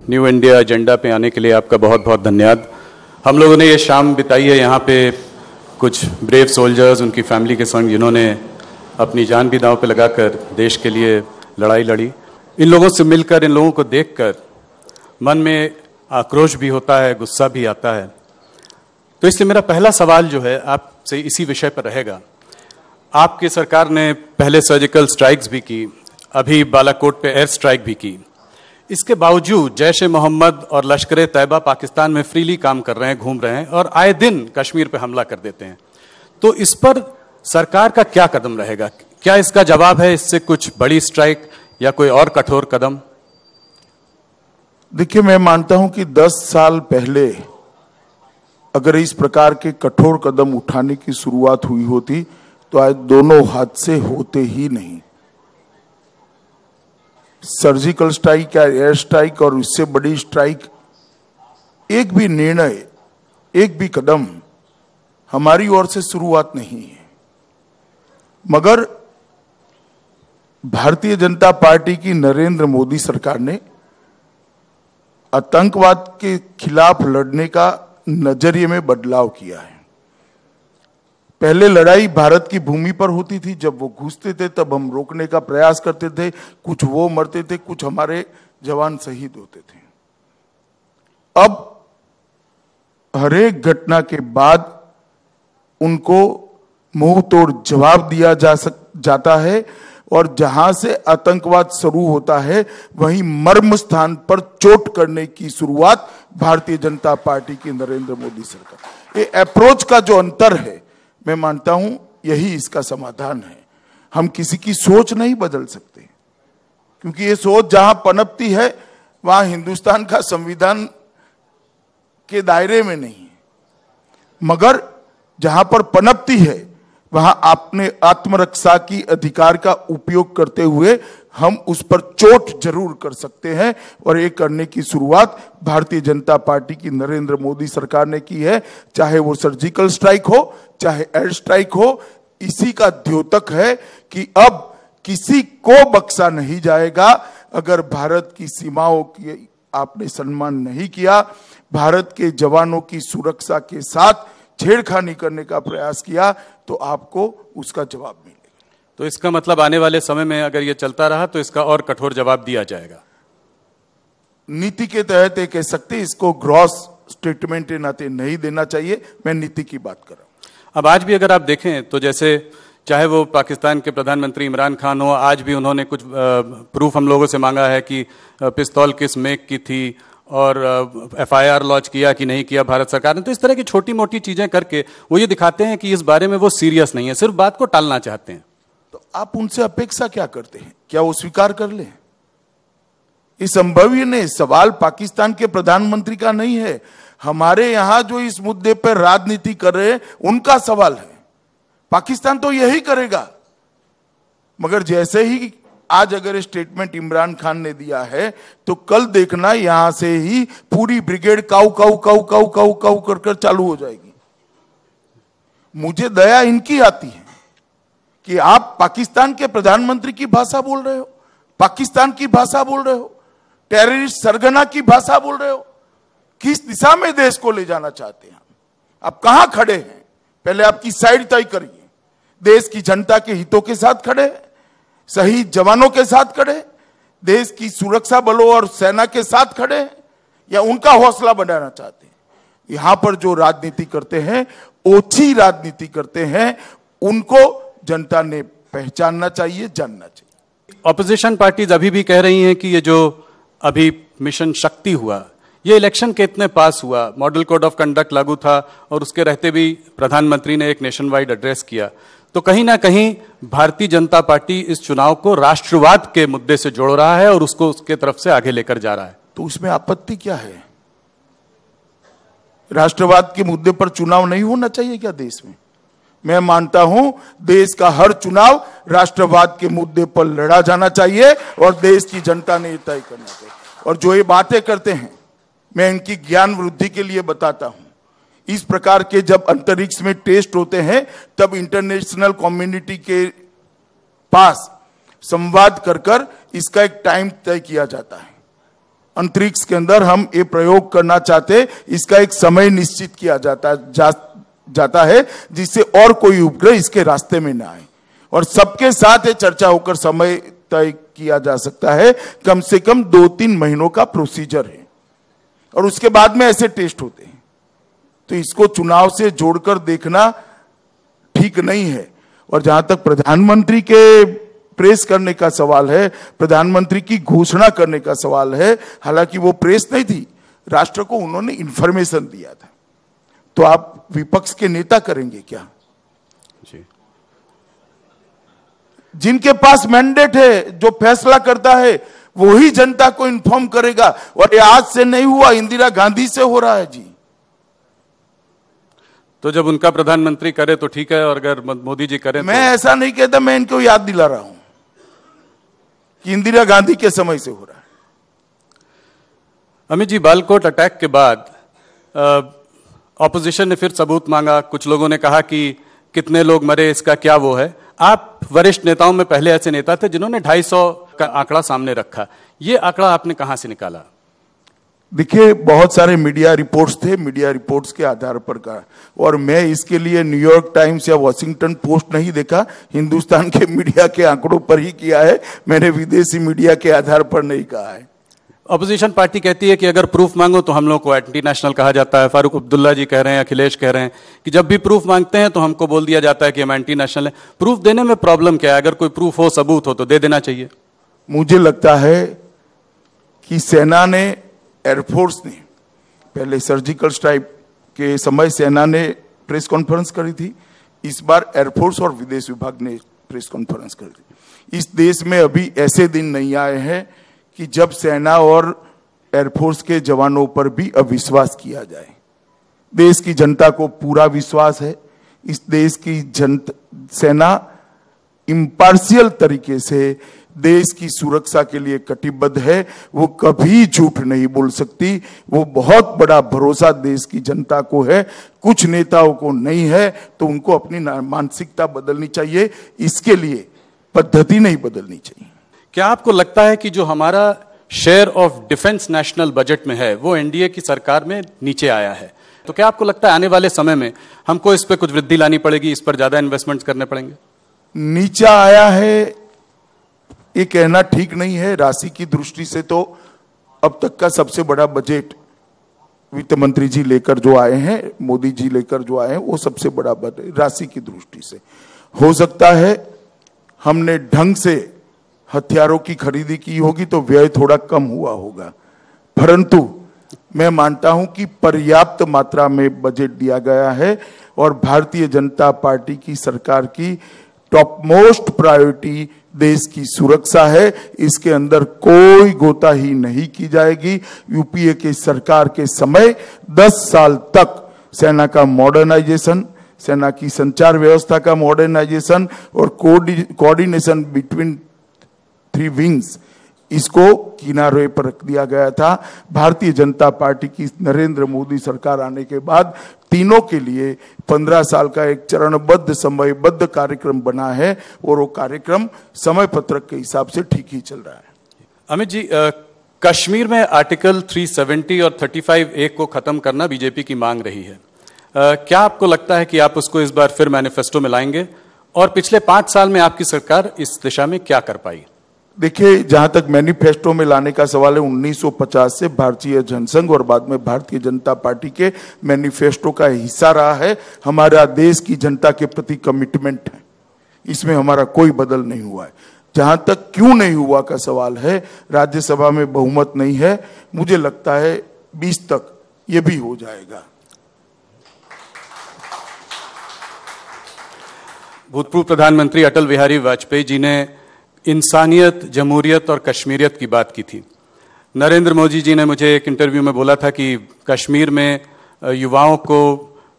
New India agenda पे आने के लिए आपका बहुत बहुत धन्यवाद। हम लोगों ने ये शाम बिताई है यहाँ पे कुछ ब्रेव सोल्जर्स, उनकी फैमिली के संग, जिन्होंने अपनी जान भी दांव पे लगाकर देश के लिए लड़ाई लड़ी। इन लोगों से मिलकर, इन लोगों को देखकर मन में आक्रोश भी होता है, गुस्सा भी आता है। तो इसलिए मेरा पहला सवाल जो है आपसे इसी विषय पर रहेगा। आपकी सरकार ने पहले सर्जिकल स्ट्राइक्स भी की, अभी बालाकोट पे एयर स्ट्राइक भी की। इसके बावजूद जैश ए मोहम्मद और लश्कर तैयबा पाकिस्तान में फ्रीली काम कर रहे हैं, घूम रहे हैं और आए दिन कश्मीर पे हमला कर देते हैं। तो इस पर सरकार का क्या कदम रहेगा? क्या इसका जवाब है इससे कुछ बड़ी स्ट्राइक या कोई और कठोर कदम? देखिए, मैं मानता हूं कि 10 साल पहले अगर इस प्रकार के कठोर कदम उठाने की शुरुआत हुई होती तो आज दोनों हादसे होते ही नहीं। सर्जिकल स्ट्राइक या एयर स्ट्राइक और इससे बड़ी स्ट्राइक, एक भी निर्णय, एक भी कदम हमारी ओर से शुरुआत नहीं है। मगर भारतीय जनता पार्टी की नरेंद्र मोदी सरकार ने आतंकवाद के खिलाफ लड़ने का नजरिए में बदलाव किया है। पहले लड़ाई भारत की भूमि पर होती थी, जब वो घुसते थे तब हम रोकने का प्रयास करते थे, कुछ वो मरते थे, कुछ हमारे जवान शहीद होते थे। अब हर एक घटना के बाद उनको मुंह तोड़ जवाब दिया जाता है और जहां से आतंकवाद शुरू होता है वहीं मर्म स्थान पर चोट करने की शुरुआत भारतीय जनता पार्टी की नरेंद्र मोदी सरकार। ये अप्रोच का जो अंतर है, मैं मानता हूं यही इसका समाधान है। हम किसी की सोच नहीं बदल सकते, क्योंकि ये सोच जहां पनपती है वहां हिंदुस्तान का संविधान के दायरे में नहीं है। मगर जहां पर पनपती है वहां अपने आत्मरक्षा की अधिकार का उपयोग करते हुए हम उस पर चोट जरूर कर सकते हैं, और ये करने की शुरुआत भारतीय जनता पार्टी की नरेंद्र मोदी सरकार ने की है। चाहे वो सर्जिकल स्ट्राइक हो, चाहे एयर स्ट्राइक हो, इसी का द्योतक है कि अब किसी को बख्शा नहीं जाएगा। अगर भारत की सीमाओं की आपने सम्मान नहीं किया, भारत के जवानों की सुरक्षा के साथ छेड़खानी करने का प्रयास किया, तो आपको उसका जवाब मिलेगा। तो इसका मतलब आने वाले समय में अगर ये चलता रहा तो इसका और कठोर जवाब दिया जाएगा। नीति के तहत ये कह सकते, इसको ग्रॉस स्टेटमेंट के नाते नहीं देना चाहिए। मैं नीति की बात कर रहा हूं। अब आज भी अगर आप देखें तो जैसे चाहे वो पाकिस्तान के प्रधानमंत्री इमरान खान हो, आज भी उन्होंने कुछ प्रूफ हम लोगों से मांगा है कि पिस्तौल किस मेक की थी और FIR लॉन्च किया कि नहीं किया भारत सरकार ने। तो इस तरह की छोटी मोटी चीजें करके वो ये दिखाते हैं कि इस बारे में वो सीरियस नहीं है, सिर्फ बात को टालना चाहते हैं। तो आप उनसे अपेक्षा क्या करते हैं? क्या वो स्वीकार कर ले? ये संभव ही नहीं। सवाल पाकिस्तान के प्रधानमंत्री का नहीं है, हमारे यहां जो इस मुद्दे पर राजनीति कर रहे हैं उनका सवाल है। पाकिस्तान तो यही करेगा। मगर जैसे ही आज अगर स्टेटमेंट इमरान खान ने दिया है तो कल देखना यहां से ही पूरी ब्रिगेड काऊ काऊ काऊ काऊ काऊ काऊ कर कर चालू हो जाएगी। मुझे दया इनकी आती है कि आप पाकिस्तान के प्रधानमंत्री की भाषा बोल रहे हो, पाकिस्तान की भाषा बोल रहे हो, टेररिस्ट सरगना की भाषा बोल रहे हो। किस दिशा में देश को ले जाना चाहते हैं आप? कहां खड़े हैं? पहले आपकी साइड तय करिए। देश की जनता के हितों के साथ खड़े हैं, शहीद जवानों के साथ खड़े, देश की सुरक्षा बलों और सेना के साथ खड़े हैं, या उनका हौसला बढ़ाना चाहते हैं? यहां पर जो राजनीति करते हैं, ओछी राजनीति करते हैं, उनको जनता ने पहचानना चाहिए, जानना चाहिए। ऑपोजिशन पार्टीज अभी भी कह रही हैं कि ये जो अभी मिशन शक्ति हुआ, ये इलेक्शन के इतने पास हुआ, मॉडल कोड ऑफ कंडक्ट लागू था और उसके रहते भी प्रधानमंत्री ने एक नेशन वाइड एड्रेस किया, तो कहीं ना कहीं भारतीय जनता पार्टी इस चुनाव को राष्ट्रवाद के मुद्दे से जोड़ रहा है और उसको उसके तरफ से आगे लेकर जा रहा है। तो उसमें आपत्ति क्या है? राष्ट्रवाद के मुद्दे पर चुनाव नहीं होना चाहिए क्या देश में? मैं मानता हूं देश का हर चुनाव राष्ट्रवाद के मुद्दे पर लड़ा जाना चाहिए और देश की जनता ने तय करना चाहिए। और जो ये बातें करते हैं, मैं इनकी ज्ञान वृद्धि के लिए बताता हूं। इस प्रकार के जब अंतरिक्ष में टेस्ट होते हैं तब इंटरनेशनल कम्युनिटी के पास संवाद कर कर इसका एक टाइम तय किया जाता है। अंतरिक्ष के अंदर हम ये प्रयोग करना चाहते, इसका एक समय निश्चित किया जाता है जिससे और कोई उपग्रह इसके रास्ते में ना आए, और सबके साथ ये चर्चा होकर समय तय किया जा सकता है। कम से कम 2-3 महीनों का प्रोसीजर है और उसके बाद में ऐसे टेस्ट होते हैं। तो इसको चुनाव से जोड़कर देखना ठीक नहीं है। और जहां तक प्रधानमंत्री के प्रेस करने का सवाल है, प्रधानमंत्री की घोषणा करने का सवाल है, हालांकि वो प्रेस नहीं थी, राष्ट्र को उन्होंने इंफॉर्मेशन दिया था, तो आप विपक्ष के नेता करेंगे क्या? जी। जिनके पास मैंडेट है, जो फैसला करता है, वही जनता को इन्फॉर्म करेगा। और ये आज से नहीं हुआ, इंदिरा गांधी से हो रहा है जी। तो जब उनका प्रधानमंत्री करे तो ठीक है, और अगर मोदी जी करें मैं ऐसा नहीं कहता, मैं इनको याद दिला रहा हूं कि इंदिरा गांधी के समय से हो रहा है। अमित जी, बालाकोट अटैक के बाद ऑपोजिशन ने फिर सबूत मांगा। कुछ लोगों ने कहा कि कितने लोग मरे, इसका क्या वो है। आप वरिष्ठ नेताओं में पहले ऐसे नेता थे जिन्होंने 250 का आंकड़ा सामने रखा। ये आंकड़ा आपने कहां से निकाला? देखिए, बहुत सारे मीडिया रिपोर्ट्स थे, मीडिया रिपोर्ट्स के आधार पर कहा, और मैं इसके लिए न्यूयॉर्क टाइम्स या वॉशिंगटन पोस्ट नहीं देखा, हिंदुस्तान के मीडिया के आंकड़ों पर ही किया है। मैंने विदेशी मीडिया के आधार पर नहीं कहा है। ऑपोजिशन पार्टी कहती है कि अगर प्रूफ मांगो तो हम लोग को एंटी नेशनल कहा जाता है। फारूक अब्दुल्ला जी कह रहे हैं, अखिलेश कह रहे हैं कि जब भी प्रूफ मांगते हैं तो हमको बोल दिया जाता है कि हम एंटी नेशनल है। प्रूफ देने में प्रॉब्लम क्या है? अगर कोई प्रूफ हो, सबूत हो तो दे देना चाहिए। मुझे लगता है कि सेना ने, एयरफोर्स ने, पहले सर्जिकल स्ट्राइक के समय सेना ने प्रेस कॉन्फ्रेंस करी थी, इस बार एयरफोर्स और विदेश विभाग ने प्रेस कॉन्फ्रेंस करी थी। इस देश में अभी ऐसे दिन नहीं आए हैं कि जब सेना और एयरफोर्स के जवानों पर भी अविश्वास किया जाए। देश की जनता को पूरा विश्वास है। इस देश की सेना इम्पार्शियल तरीके से देश की सुरक्षा के लिए कटिबद्ध है। वो कभी झूठ नहीं बोल सकती। वो बहुत बड़ा भरोसा देश की जनता को है, कुछ नेताओं को नहीं है। तो उनको अपनी मानसिकता बदलनी चाहिए, इसके लिए पद्धति नहीं बदलनी चाहिए। क्या आपको लगता है कि जो हमारा share of defence national budget में है वो एनडीए की सरकार में नीचे आया है? तो क्या आपको लगता है आने वाले समय में हमको इस पर कुछ वृद्धि लानी पड़ेगी, इस पर ज्यादा इन्वेस्टमेंट करने पड़ेंगे? नीचा आया है ये कहना ठीक नहीं है। राशि की दृष्टि से तो अब तक का सबसे बड़ा बजट वित्त मंत्री जी लेकर जो आए हैं, मोदी जी लेकर जो आए हैं, वो सबसे बड़ा बजट राशि की दृष्टि से। हो सकता है हमने ढंग से हथियारों की खरीदी की होगी तो व्यय थोड़ा कम हुआ होगा, परंतु मैं मानता हूं कि पर्याप्त मात्रा में बजट दिया गया है। और भारतीय जनता पार्टी की सरकार की टॉप मोस्ट प्रायोरिटी देश की सुरक्षा है। इसके अंदर कोई गोताही नहीं की जाएगी। यूपीए की सरकार के समय 10 साल तक सेना का मॉडर्नाइजेशन, सेना की संचार व्यवस्था का मॉडर्नाइजेशन और कोऑर्डिनेशन बिटवीन 3 विंग्स, इसको किनारे पर रख दिया गया था। भारतीय जनता पार्टी की नरेंद्र मोदी सरकार आने के बाद तीनों के लिए 15 साल का एक चरणबद्ध समयबद्ध कार्यक्रम बना है और वो कार्यक्रम समय पत्रक के हिसाब से ठीक ही चल रहा है। अमित जी, कश्मीर में आर्टिकल 370 और 35A को खत्म करना बीजेपी की मांग रही है। क्या आपको लगता है कि आप उसको इस बार फिर मैनिफेस्टो में लाएंगे? और पिछले 5 साल में आपकी सरकार इस दिशा में क्या कर पाई? देखिए, जहां तक मैनिफेस्टो में लाने का सवाल है, 1950 से भारतीय जनसंघ और बाद में भारतीय जनता पार्टी के मैनिफेस्टो का हिस्सा रहा है। हमारा देश की जनता के प्रति कमिटमेंट है, इसमें हमारा कोई बदल नहीं हुआ है। जहां तक क्यों नहीं हुआ का सवाल है, राज्यसभा में बहुमत नहीं है। मुझे लगता है 20 तक ये भी हो जाएगा। भूतपूर्व प्रधानमंत्री अटल बिहारी वाजपेयी जी ने इंसानियत, जमहूरियत और कश्मीरियत की बात की थी। नरेंद्र मोदी जी ने मुझे एक इंटरव्यू में बोला था कि कश्मीर में युवाओं को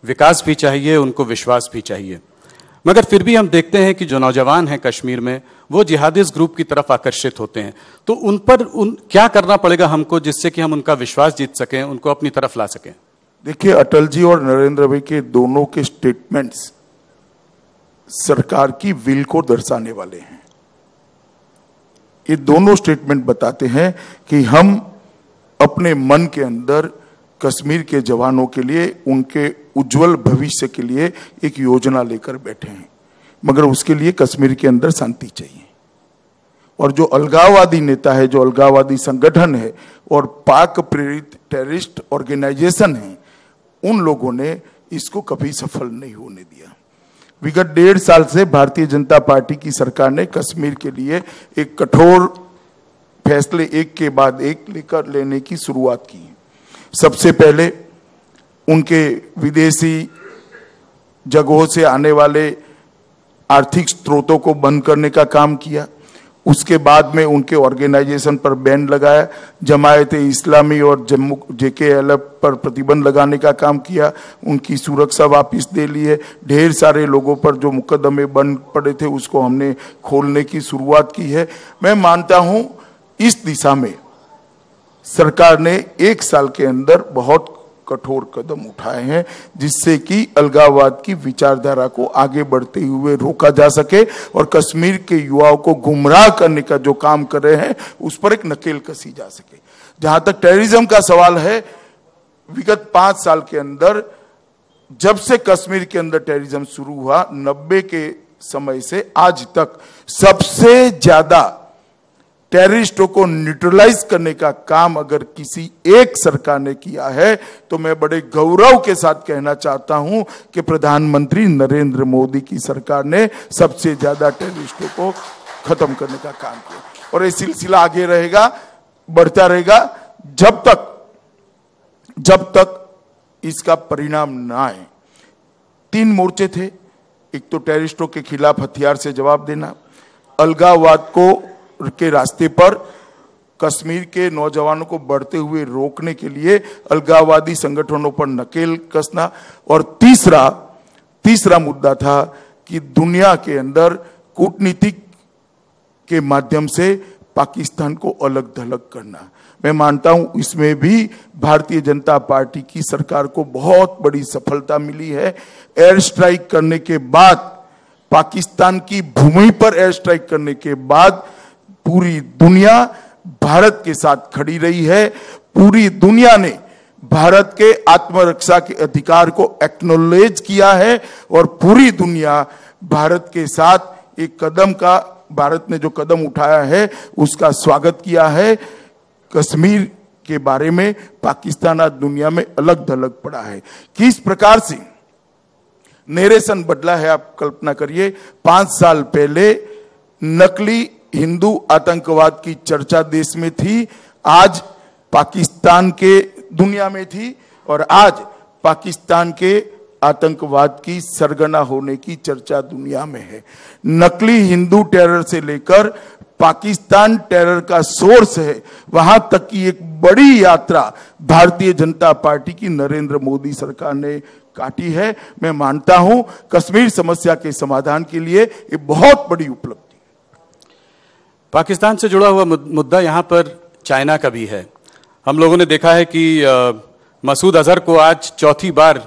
विकास भी चाहिए, उनको विश्वास भी चाहिए। मगर फिर भी हम देखते हैं कि जो नौजवान हैं कश्मीर में, वो जिहादिस्ट ग्रुप की तरफ आकर्षित होते हैं। तो उन पर क्या करना पड़ेगा हमको जिससे कि हम उनका विश्वास जीत सकें, उनको अपनी तरफ ला सकें? देखिए, अटल जी और नरेंद्र भाई के दोनों के स्टेटमेंट्स सरकार की विल को दर्शाने वाले हैं। ये दोनों स्टेटमेंट बताते हैं कि हम अपने मन के अंदर कश्मीर के जवानों के लिए, उनके उज्जवल भविष्य के लिए एक योजना लेकर बैठे हैं, मगर उसके लिए कश्मीर के अंदर शांति चाहिए। और जो अलगाववादी नेता है, जो अलगाववादी संगठन है और पाक प्रेरित टेररिस्ट ऑर्गेनाइजेशन है, उन लोगों ने इसको कभी सफल नहीं होने दिया। विगत 1.5 साल से भारतीय जनता पार्टी की सरकार ने कश्मीर के लिए एक कठोर फैसले एक के बाद एक लेकर लेने की शुरुआत की। सबसे पहले उनके विदेशी जगहों से आने वाले आर्थिक स्रोतों को बंद करने का काम किया। उसके बाद में उनके ऑर्गेनाइजेशन पर बैन लगाया, जमायत इस्लामी और जम्मू JKLF पर प्रतिबंध लगाने का काम किया, उनकी सुरक्षा वापस दे ली है। ढेर सारे लोगों पर जो मुकदमे बंद पड़े थे उसको हमने खोलने की शुरुआत की है। मैं मानता हूं इस दिशा में सरकार ने 1 साल के अंदर बहुत कठोर कदम उठाए हैं, जिससे कि अलगाववाद की विचारधारा को आगे बढ़ते हुए रोका जा सके और कश्मीर के युवाओं को गुमराह करने का जो काम कर रहे हैं उस पर एक नकेल कसी जा सके। जहां तक टेररिज्म का सवाल है, विगत 5 साल के अंदर जब से कश्मीर के अंदर टेररिज्म शुरू हुआ, 90 के समय से आज तक सबसे ज्यादा टेररिस्टों को न्यूट्रलाइज करने का काम अगर किसी एक सरकार ने किया है तो मैं बड़े गौरव के साथ कहना चाहता हूं कि प्रधानमंत्री नरेंद्र मोदी की सरकार ने सबसे ज्यादा टेररिस्टों को खत्म करने का काम किया। और ये सिलसिला आगे रहेगा, बढ़ता रहेगा जब तक इसका परिणाम ना आए। 3 मोर्चे थे। एक तो टेररिस्टों के खिलाफ हथियार से जवाब देना, अलगाववाद को के रास्ते पर कश्मीर के नौजवानों को बढ़ते हुए रोकने के लिए अलगाववादी संगठनों पर नकेल कसना, और तीसरा मुद्दा था कि दुनिया के अंदर कूटनीतिक के माध्यम से पाकिस्तान को अलग थलग करना। मैं मानता हूं इसमें भी भारतीय जनता पार्टी की सरकार को बहुत बड़ी सफलता मिली है। एयर स्ट्राइक करने के बाद, पाकिस्तान की भूमि पर एयर स्ट्राइक करने के बाद पूरी दुनिया भारत के साथ खड़ी रही है। पूरी दुनिया ने भारत के आत्मरक्षा के अधिकार को एक्नॉलेज किया है और पूरी दुनिया भारत के साथ भारत ने जो कदम उठाया है उसका स्वागत किया है। कश्मीर के बारे में पाकिस्तान आज दुनिया में अलग थलग पड़ा है। किस प्रकार से नरेशन बदला है आप कल्पना करिए। 5 साल पहले नकली हिंदू आतंकवाद की चर्चा देश में थी, आज पाकिस्तान के दुनिया में थी, और आज पाकिस्तान के आतंकवाद की सरगना होने की चर्चा दुनिया में है। नकली हिंदू टेरर से लेकर पाकिस्तान टेरर का सोर्स है, वहां तक की एक बड़ी यात्रा भारतीय जनता पार्टी की नरेंद्र मोदी सरकार ने काटी है। मैं मानता हूं कश्मीर समस्या के समाधान के लिए ये बहुत बड़ी उपलब्धि। पाकिस्तान से जुड़ा हुआ मुद्दा यहाँ पर चाइना का भी है। हम लोगों ने देखा है कि मसूद अजहर को आज 4थी बार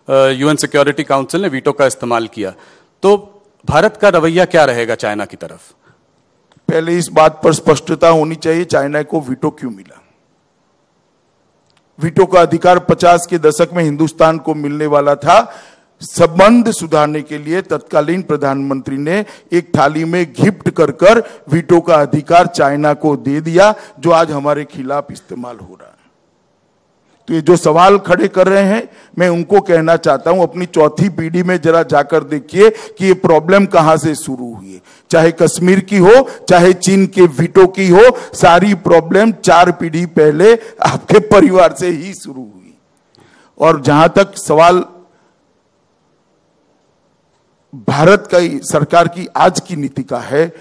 UN सिक्योरिटी काउंसिल ने वीटो का इस्तेमाल किया। तो भारत का रवैया क्या रहेगा चाइना की तरफ? पहले इस बात पर स्पष्टता होनी चाहिए, चाइना को वीटो क्यों मिला। वीटो का अधिकार 50 के दशक में हिंदुस्तान को मिलने वाला था। संबंध सुधारने के लिए तत्कालीन प्रधानमंत्री ने एक थाली में गिफ्ट कर वीटो का अधिकार चाइना को दे दिया, जो आज हमारे खिलाफ इस्तेमाल हो रहा है। तो ये जो सवाल खड़े कर रहे हैं, मैं उनको कहना चाहता हूं अपनी 4थी पीढ़ी में जरा जाकर देखिए कि ये प्रॉब्लम कहां से शुरू हुई है। चाहे कश्मीर की हो, चाहे चीन के वीटो की हो, सारी प्रॉब्लम 4 पीढ़ी पहले आपके परिवार से ही शुरू हुई। और जहां तक सवाल भारत का सरकार की आज की नीति का है,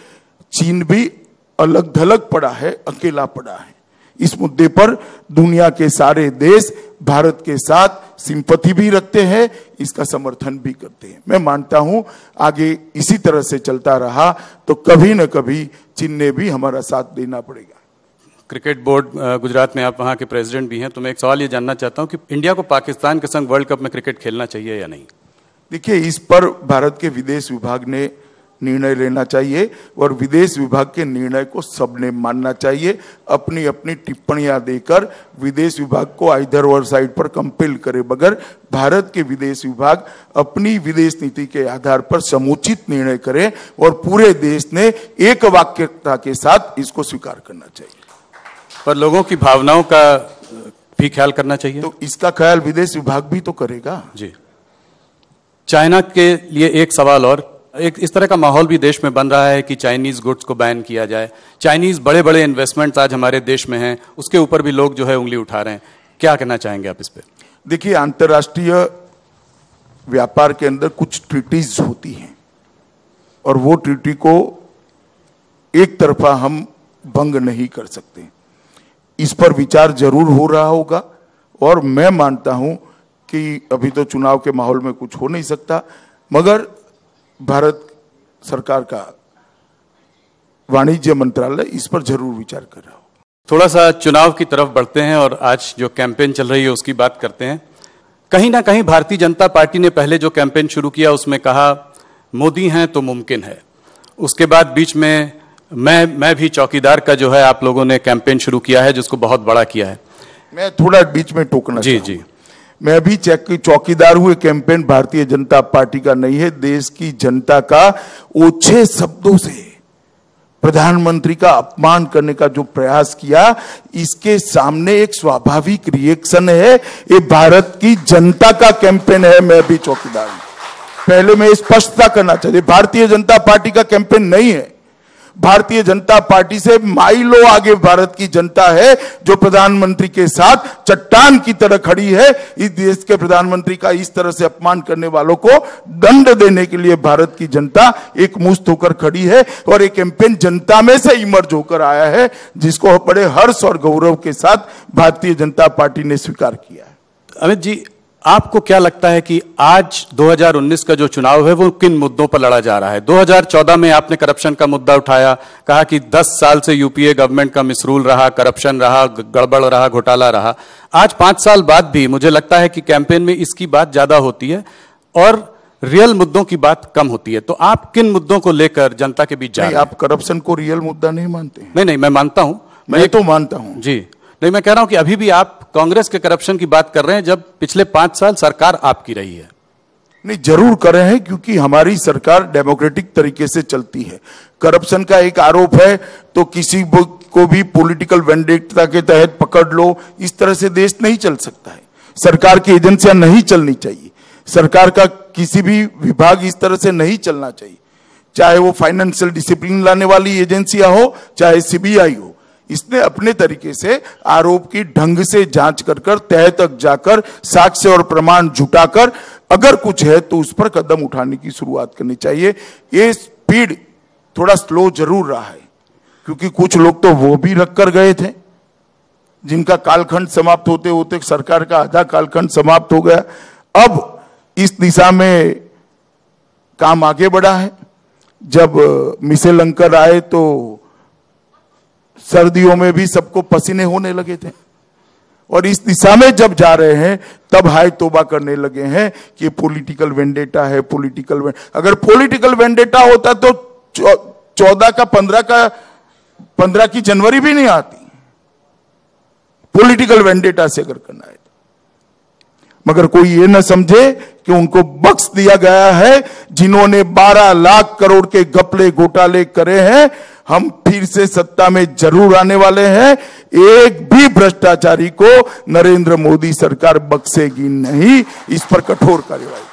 चीन भी अलग थलग पड़ा है, अकेला पड़ा है। इस मुद्दे पर दुनिया के सारे देश भारत के साथ सिंपैथी भी रखते हैं, इसका समर्थन भी करते हैं। मैं मानता हूं आगे इसी तरह से चलता रहा तो कभी न कभी चीन ने भी हमारा साथ देना पड़ेगा। क्रिकेट बोर्ड गुजरात में आप वहां के प्रेसिडेंट भी हैं, तो मैं एक सवाल ये जानना चाहता हूं कि इंडिया को पाकिस्तान के संग वर्ल्ड कप में क्रिकेट खेलना चाहिए या नहीं? देखिए, इस पर भारत के विदेश विभाग ने निर्णय लेना चाहिए और विदेश विभाग के निर्णय को सबने मानना चाहिए। अपनी अपनी टिप्पणियां देकर विदेश विभाग को आइदर और साइड पर कंपेल करे बगैर भारत के विदेश विभाग अपनी विदेश नीति के आधार पर समुचित निर्णय करे और पूरे देश ने एक वाक्यता के साथ इसको स्वीकार करना चाहिए। पर लोगों की भावनाओं का भी ख्याल करना चाहिए। तो इसका ख्याल विदेश विभाग भी तो करेगा। जी, चाइना के लिए एक सवाल और, एक इस तरह का माहौल भी देश में बन रहा है कि चाइनीज गुड्स को बैन किया जाए। चाइनीज बड़े बड़े इन्वेस्टमेंट्स आज हमारे देश में हैं, उसके ऊपर भी लोग जो है उंगली उठा रहे हैं। क्या कहना चाहेंगे आप इस पे? देखिए, अंतर्राष्ट्रीय व्यापार के अंदर कुछ ट्रीटीज होती हैं और वो ट्रीटी को एक तरफा हम भंग नहीं कर सकते। इस पर विचार जरूर हो रहा होगा और मैं मानता हूं कि अभी तो चुनाव के माहौल में कुछ हो नहीं सकता, मगर भारत सरकार का वाणिज्य मंत्रालय इस पर जरूर विचार कर रहा हो। थोड़ा सा चुनाव की तरफ बढ़ते हैं और आज जो कैंपेन चल रही है उसकी बात करते हैं। कहीं ना कहीं भारतीय जनता पार्टी ने पहले जो कैंपेन शुरू किया उसमें कहा मोदी हैं तो मुमकिन है। उसके बाद बीच में मैं भी चौकीदार का जो है आप लोगों ने कैंपेन शुरू किया है जिसको बहुत बड़ा किया है। मैं थोड़ा बीच में टोकना जी जी, मैं भी चौकीदार हुए कैंपेन भारतीय जनता पार्टी का नहीं है। देश की जनता का ओछे शब्दों से प्रधानमंत्री का अपमान करने का जो प्रयास किया, इसके सामने एक स्वाभाविक रिएक्शन है। ये भारत की जनता का कैंपेन है। मैं भी चौकीदार हूं। पहले मैं स्पष्टता करना चाहिए, भारतीय जनता पार्टी का कैंपेन नहीं है। भारतीय जनता पार्टी से माइलों आगे भारत की जनता है जो प्रधानमंत्री के साथ चट्टान की तरह खड़ी है। इस देश के प्रधानमंत्री का इस तरह से अपमान करने वालों को दंड देने के लिए भारत की जनता एक मुश्त होकर खड़ी है और एक कैंपेन जनता में से इमर्ज होकर आया है जिसको बड़े हर्ष और गौरव के साथ भारतीय जनता पार्टी ने स्वीकार किया है। अमित जी, आपको क्या लगता है कि आज 2019 का जो चुनाव है वो किन मुद्दों पर लड़ा जा रहा है? 2014 में आपने करप्शन का मुद्दा उठाया, कहा कि 10 साल से यूपीए गवर्नमेंट का मिसरूल रहा, करप्शन रहा, गड़बड़ रहा, घोटाला रहा। आज 5 साल बाद भी मुझे लगता है कि कैंपेन में इसकी बात ज्यादा होती है और रियल मुद्दों की बात कम होती है। तो आप किन मुद्दों को लेकर जनता के बीच जा रहे हैं? आप करप्शन को रियल मुद्दा नहीं मानते? नहीं, मैं मानता हूं। मैं तो मानता हूं जी। नहीं, मैं कह रहा हूं कि अभी भी आप कांग्रेस के करप्शन की बात कर रहे हैं जब पिछले 5 साल सरकार आपकी रही है। नहीं, जरूर कर रहे हैं क्योंकि हमारी सरकार डेमोक्रेटिक तरीके से चलती है। करप्शन का एक आरोप है तो किसी को भी पॉलिटिकल वेंडेटा के तहत पकड़ लो, इस तरह से देश नहीं चल सकता है। सरकार की एजेंसियां नहीं चलनी चाहिए। सरकार का किसी भी विभाग इस तरह से नहीं चलना चाहिए, चाहे वो फाइनेंशियल डिसिप्लिन लाने वाली एजेंसियां हो, चाहे सीबीआई हो। इसने अपने तरीके से आरोप की ढंग से जांच कर तह तक जाकर साक्ष्य और प्रमाण जुटाकर अगर कुछ है तो उस पर कदम उठाने की शुरुआत करनी चाहिए। ये स्पीड थोड़ा स्लो जरूर रहा है क्योंकि कुछ लोग तो वो भी रख कर गए थे जिनका कालखंड समाप्त होते होते सरकार का आधा कालखंड समाप्त हो गया। अब इस दिशा में काम आगे बढ़ा है। जब मिशेल अंकर आए तो सर्दियों में भी सबको पसीने होने लगे थे और इस दिशा में जब जा रहे हैं तब हाय तौबा करने लगे हैं कि पॉलिटिकल वेंडेटा है। अगर पॉलिटिकल वेंडेटा होता तो 15 की जनवरी भी नहीं आती। पॉलिटिकल वेंडेटा से अगर करना है, मगर कोई ये न समझे कि उनको बख्श दिया गया है। जिन्होंने 12 लाख करोड़ के घपले घोटाले करे हैं, हम फिर से सत्ता में जरूर आने वाले हैं। एक भी भ्रष्टाचारी को नरेंद्र मोदी सरकार बख्शेगी नहीं। इस पर कठोर कार्यवाही।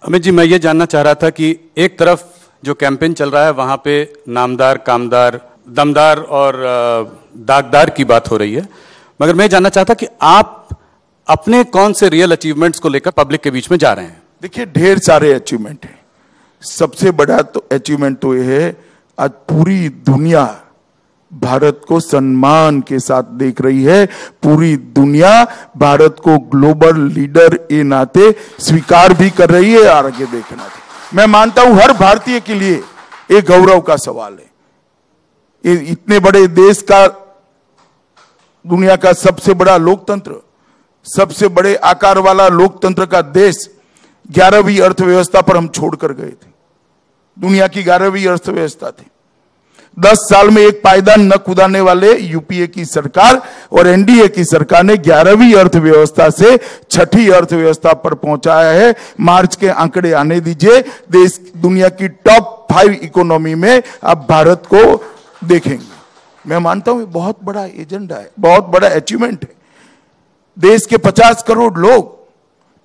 अमित जी, मैं ये जानना चाह रहा था कि एक तरफ जो कैंपेन चल रहा है वहां पे नामदार, कामदार, दमदार और दागदार की बात हो रही है, मगर मैं जानना चाहता कि आप अपने कौन से रियल अचीवमेंट्स को लेकर पब्लिक के बीच में जा रहे हैं? देखिए, ढेर सारे अचीवमेंट हैं। सबसे बड़ा तो अचीवमेंट तो यह है, आज पूरी दुनिया भारत को सम्मान के साथ देख रही है। पूरी दुनिया भारत को ग्लोबल लीडर के नाते स्वीकार भी कर रही है और आगे देखना। मैं मानता हूं हर भारतीय के लिए एक गौरव का सवाल है। ये इतने बड़े देश का, दुनिया का सबसे बड़ा लोकतंत्र, सबसे बड़े आकार वाला लोकतंत्र का देश 11वीं अर्थव्यवस्था पर हम छोड़कर गए थे। दुनिया की 11वीं अर्थव्यवस्था थी। 10 साल में एक पायदान न कुदाने वाले यूपीए की सरकार और एनडीए की सरकार ने 11वीं अर्थव्यवस्था से 6ठी अर्थव्यवस्था पर पहुंचाया है। मार्च के आंकड़े आने दीजिए, देश दुनिया की टॉप 5 इकोनॉमी में आप भारत को देखेंगे। मैं मानता हूं ये बहुत बड़ा एजेंडा है, बहुत बड़ा अचीवमेंट है। देश के 50 करोड़ लोग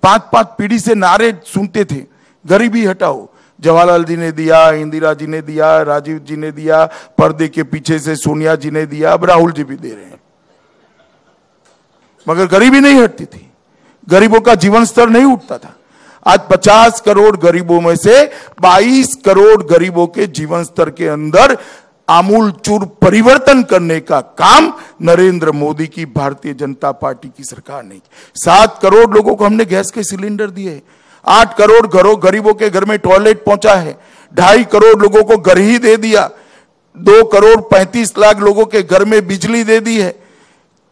5-5 पीढ़ी से नारे सुनते थे, गरीबी हटाओ। जवाहरलाल जी ने दिया, इंदिरा जी ने दिया, राजीव जी ने दिया, पर्दे के पीछे से सोनिया जी ने दिया, अब राहुल जी भी दे रहे हैं, मगर गरीबी नहीं हटती थी, गरीबों का जीवन स्तर नहीं उठता था। आज 50 करोड़ गरीबों में से 22 करोड़ गरीबों के जीवन स्तर के अंदर आमूलचूर परिवर्तन करने का काम नरेंद्र मोदी की भारतीय जनता पार्टी की सरकार ने। 7 करोड़ लोगों को हमने गैस के सिलेंडर दिए, 8 करोड़ घरों गरीबों के घर में टॉयलेट पहुंचा है, 2.5 करोड़ लोगों को घर ही दे दिया, 2 करोड़ 35 लाख लोगों के घर में बिजली दे दी है,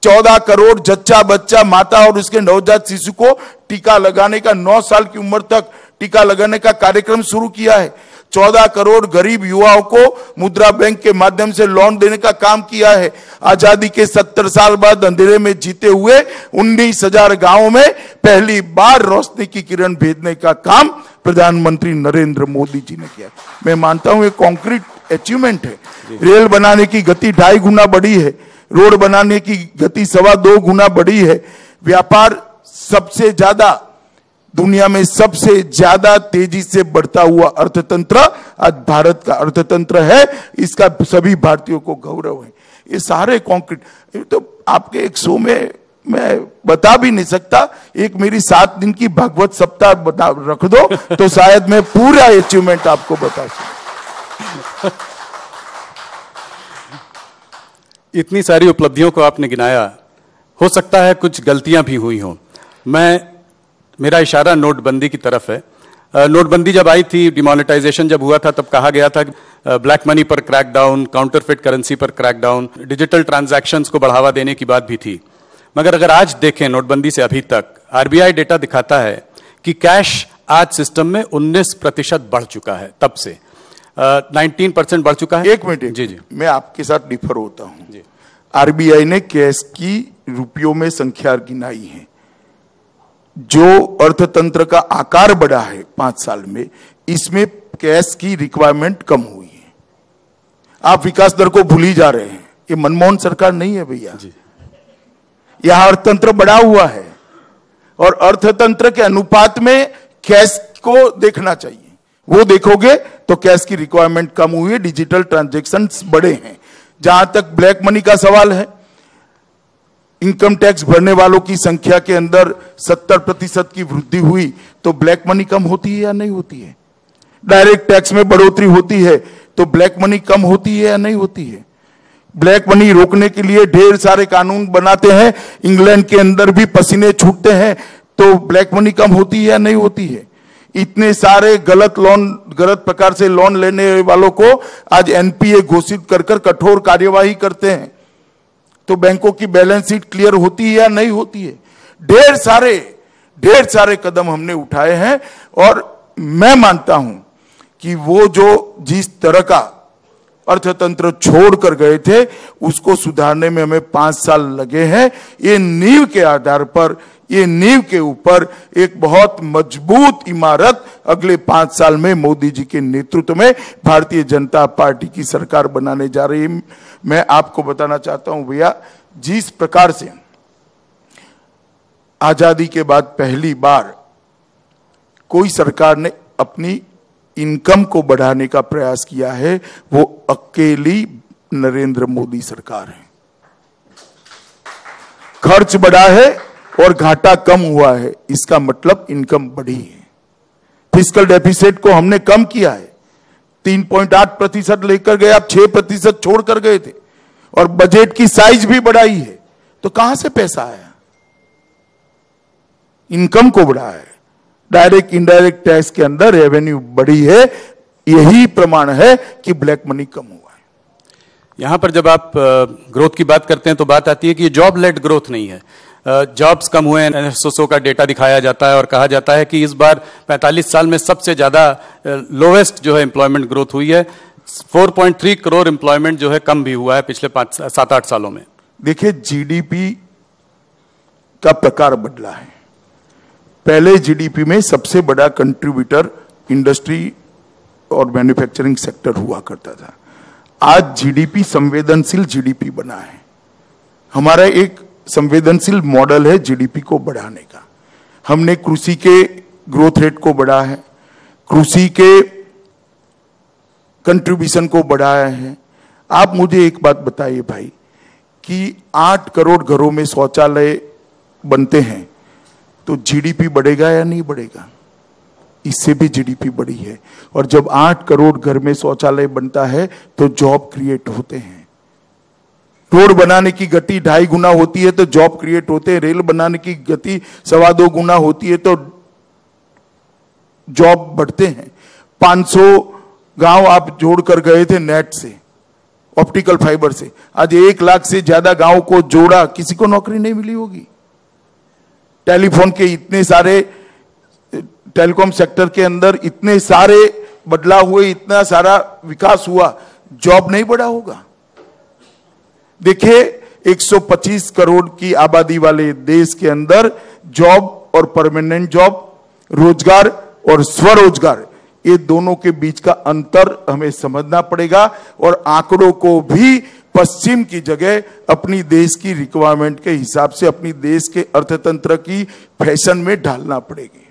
14 करोड़ जच्चा बच्चा माता और उसके नवजात शिशु को टीका लगाने का 9 साल की उम्र तक टीका लगाने का कार्यक्रम शुरू किया है, 14 करोड़ गरीब युवाओं को मुद्रा बैंक के माध्यम से लोन देने का काम किया है। आजादी के 70 साल बाद अंधेरे में जीते हुए 19,000 गांवों में पहली बार रोशनी की किरण भेजने का काम प्रधानमंत्री नरेंद्र मोदी जी ने किया। मैं मानता हूं ये कॉन्क्रीट अचीवमेंट है। रेल बनाने की गति 2.5 गुना बढ़ी है, रोड बनाने की गति 2.25 गुना बढ़ी है। व्यापार सबसे ज्यादा दुनिया में सबसे ज्यादा तेजी से बढ़ता हुआ अर्थतंत्र आज भारत का अर्थतंत्र है, इसका सभी भारतीयों को गौरव है। ये सारे कॉन्क्रीट तो आपके एक शो में मैं बता भी नहीं सकता। एक मेरी 7 दिन की भागवत सप्ताह रख दो तो शायद मैं पूरा अचीवमेंट आपको बता सकूं। इतनी सारी उपलब्धियों को आपने गिनाया, हो सकता है कुछ गलतियां भी हुई हों। मेरा इशारा नोटबंदी की तरफ है। नोटबंदी जब आई थी, डिमोनेटाइजेशन जब हुआ था, तब कहा गया था कि ब्लैक मनी पर क्रैकडाउन, काउंटरफिट करेंसी पर क्रैकडाउन, डिजिटल ट्रांजैक्शंस को बढ़ावा देने की बात भी थी। मगर अगर आज देखें नोटबंदी से अभी तक, आरबीआई डेटा दिखाता है कि कैश आज सिस्टम में 19% बढ़ चुका है, तब से 19% बढ़ चुका है। एक मिनट जी, मैं आपके साथ डिफर होता हूं। आरबीआई ने कैश की रुपयों में संख्या गिनाई है। जो अर्थतंत्र का आकार बढ़ा है 5 साल में, इसमें कैश की रिक्वायरमेंट कम हुई है। आप विकास दर को भूल ही जा रहे हैं। ये मनमोहन सरकार नहीं है भैया, यहां अर्थतंत्र बढ़ा हुआ है और अर्थतंत्र के अनुपात में कैश को देखना चाहिए। वो देखोगे तो कैश की रिक्वायरमेंट कम हुई है, डिजिटल ट्रांजैक्शंस बढ़े हैं। जहां तक ब्लैक मनी का सवाल है, इनकम टैक्स भरने वालों की संख्या के अंदर 70% की वृद्धि हुई तो ब्लैक मनी कम होती है या नहीं होती है? डायरेक्ट टैक्स में बढ़ोतरी होती है तो ब्लैक मनी कम होती है या नहीं होती है? ब्लैक मनी रोकने के लिए ढेर सारे कानून बनाते हैं, इंग्लैंड के अंदर भी पसीने छूटते हैं, तो ब्लैक मनी कम होती है या नहीं होती है? इतने सारे गलत प्रकार से लोन लेने वालों को आज एनपीए घोषित कर कठोर कार्यवाही करते हैं, तो बैंकों की बैलेंस शीट क्लियर होती है या नहीं होती है? ढेर सारे कदम हमने उठाए हैं और मैं मानता हूं कि वो जो जिस तरह का अर्थतंत्र छोड़ कर गए थे उसको सुधारने में हमें 5 साल लगे हैं। ये नींव के आधार पर, ये नींव के ऊपर एक बहुत मजबूत इमारत अगले 5 साल में मोदी जी के नेतृत्व में भारतीय जनता पार्टी की सरकार बनाने जा रही है। मैं आपको बताना चाहता हूं भैया, जिस प्रकार से आजादी के बाद पहली बार कोई सरकार ने अपनी इनकम को बढ़ाने का प्रयास किया है, वो अकेली नरेंद्र मोदी सरकार है। खर्च बढ़ा है और घाटा कम हुआ है, इसका मतलब इनकम बढ़ी है। फिस्कल डेफिसिट को हमने कम किया है, 3.8% लेकर गए, आप 6% छोड़ कर गए थे, और बजट की साइज भी बढ़ाई है। तो कहां से पैसा आया? इनकम को बढ़ाया है। डायरेक्ट इनडायरेक्ट टैक्स के अंदर रेवेन्यू बढ़ी है, यही प्रमाण है कि ब्लैक मनी कम हुआ है। यहां पर जब आप ग्रोथ की बात करते हैं तो बात आती है कि ये जॉब लेड ग्रोथ नहीं है। जॉब्स कम हुए हैं, NSSO का डेटा दिखाया जाता है और कहा जाता है कि इस बार 45 साल में सबसे ज़्यादा लोवेस्ट जो है एम्प्लॉयमेंट ग्रोथ हुई है। 4.3 करोड़ एम्प्लॉयमेंट जो है कम भी हुआ है पिछले 7-8 सालों में। देखिए, जीडीपी का प्रकार बदला है। पहले जीडीपी में सबसे बड़ा कंट्रीब्यूटर इंडस्ट्री और मैन्युफैक्चरिंग सेक्टर हुआ करता था। आज जीडीपी संवेदनशील जीडीपी बना है। हमारा एक संवेदनशील मॉडल है जीडीपी को बढ़ाने का। हमने कृषि के ग्रोथ रेट को बढ़ाया है, कृषि के कंट्रीब्यूशन को बढ़ाया है। आप मुझे एक बात बताइए भाई कि 8 करोड़ घरों में शौचालय बनते हैं तो जीडीपी बढ़ेगा या नहीं बढ़ेगा? इससे भी जीडीपी बढ़ी है। और जब 8 करोड़ घर में शौचालय बनता है तो जॉब क्रिएट होते हैं। रोड बनाने की गति 2.5 गुना होती है तो जॉब क्रिएट होते हैं। रेल बनाने की गति 2.25 गुना होती है तो जॉब बढ़ते हैं। 500 गांव आप जोड़कर गए थे नेट से, ऑप्टिकल फाइबर से। आज 1 लाख से ज्यादा गांव को जोड़ा, किसी को नौकरी नहीं मिली होगी। टेलीफोन के इतने सारे, टेलीकॉम सेक्टर के अंदर इतने सारे बदलाव हुए, इतना सारा विकास हुआ, जॉब नहीं बढ़ा होगा। देखिए, 125 करोड़ की आबादी वाले देश के अंदर जॉब और परमानेंट जॉब, रोजगार और स्वरोजगार, ये दोनों के बीच का अंतर हमें समझना पड़ेगा और आंकड़ों को भी पश्चिम की जगह अपनी देश की रिक्वायरमेंट के हिसाब से अपनी देश के अर्थतंत्र की फैशन में ढालना पड़ेगी।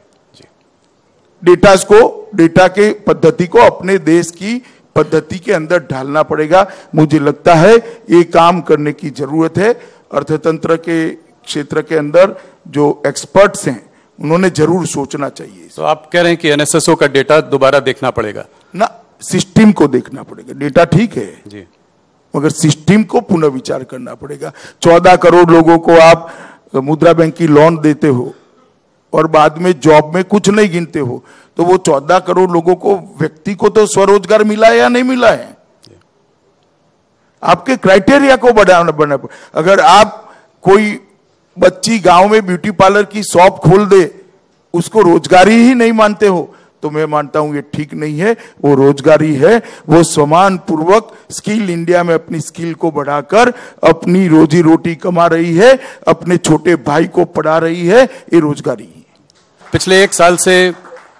डेटा के पद्धति को अपने देश की पद्धति के अंदर ढालना पड़ेगा। मुझे लगता है ये काम करने की जरूरत है। अर्थतंत्र के क्षेत्र के अंदर जो एक्सपर्ट्स हैं उन्होंने जरूर सोचना चाहिए। तो आप कह रहे हैं कि NSSO का डेटा दोबारा देखना पड़ेगा ना, सिस्टम को देखना पड़ेगा। डेटा ठीक है जी, मगर सिस्टम को पुनः विचार करना पड़ेगा। 14 करोड़ लोगों को आप मुद्रा बैंक की लोन देते हो और बाद में जॉब में कुछ नहीं गिनते हो, तो वो 14 करोड़ लोगों को, व्यक्ति को तो स्वरोजगार मिला है या नहीं मिला है? आपके क्राइटेरिया को बढ़ाना। अगर आप कोई बच्ची गांव में ब्यूटी पार्लर की शॉप खोल दे, उसको रोजगारी ही नहीं मानते हो, तो मैं मानता हूं ये ठीक नहीं है। वो रोजगारी है, वो समान पूर्वक स्किल इंडिया में अपनी स्किल को बढ़ाकर अपनी रोजी रोटी कमा रही है, अपने छोटे भाई को पढ़ा रही है, ये रोजगारी है। पिछले 1 साल से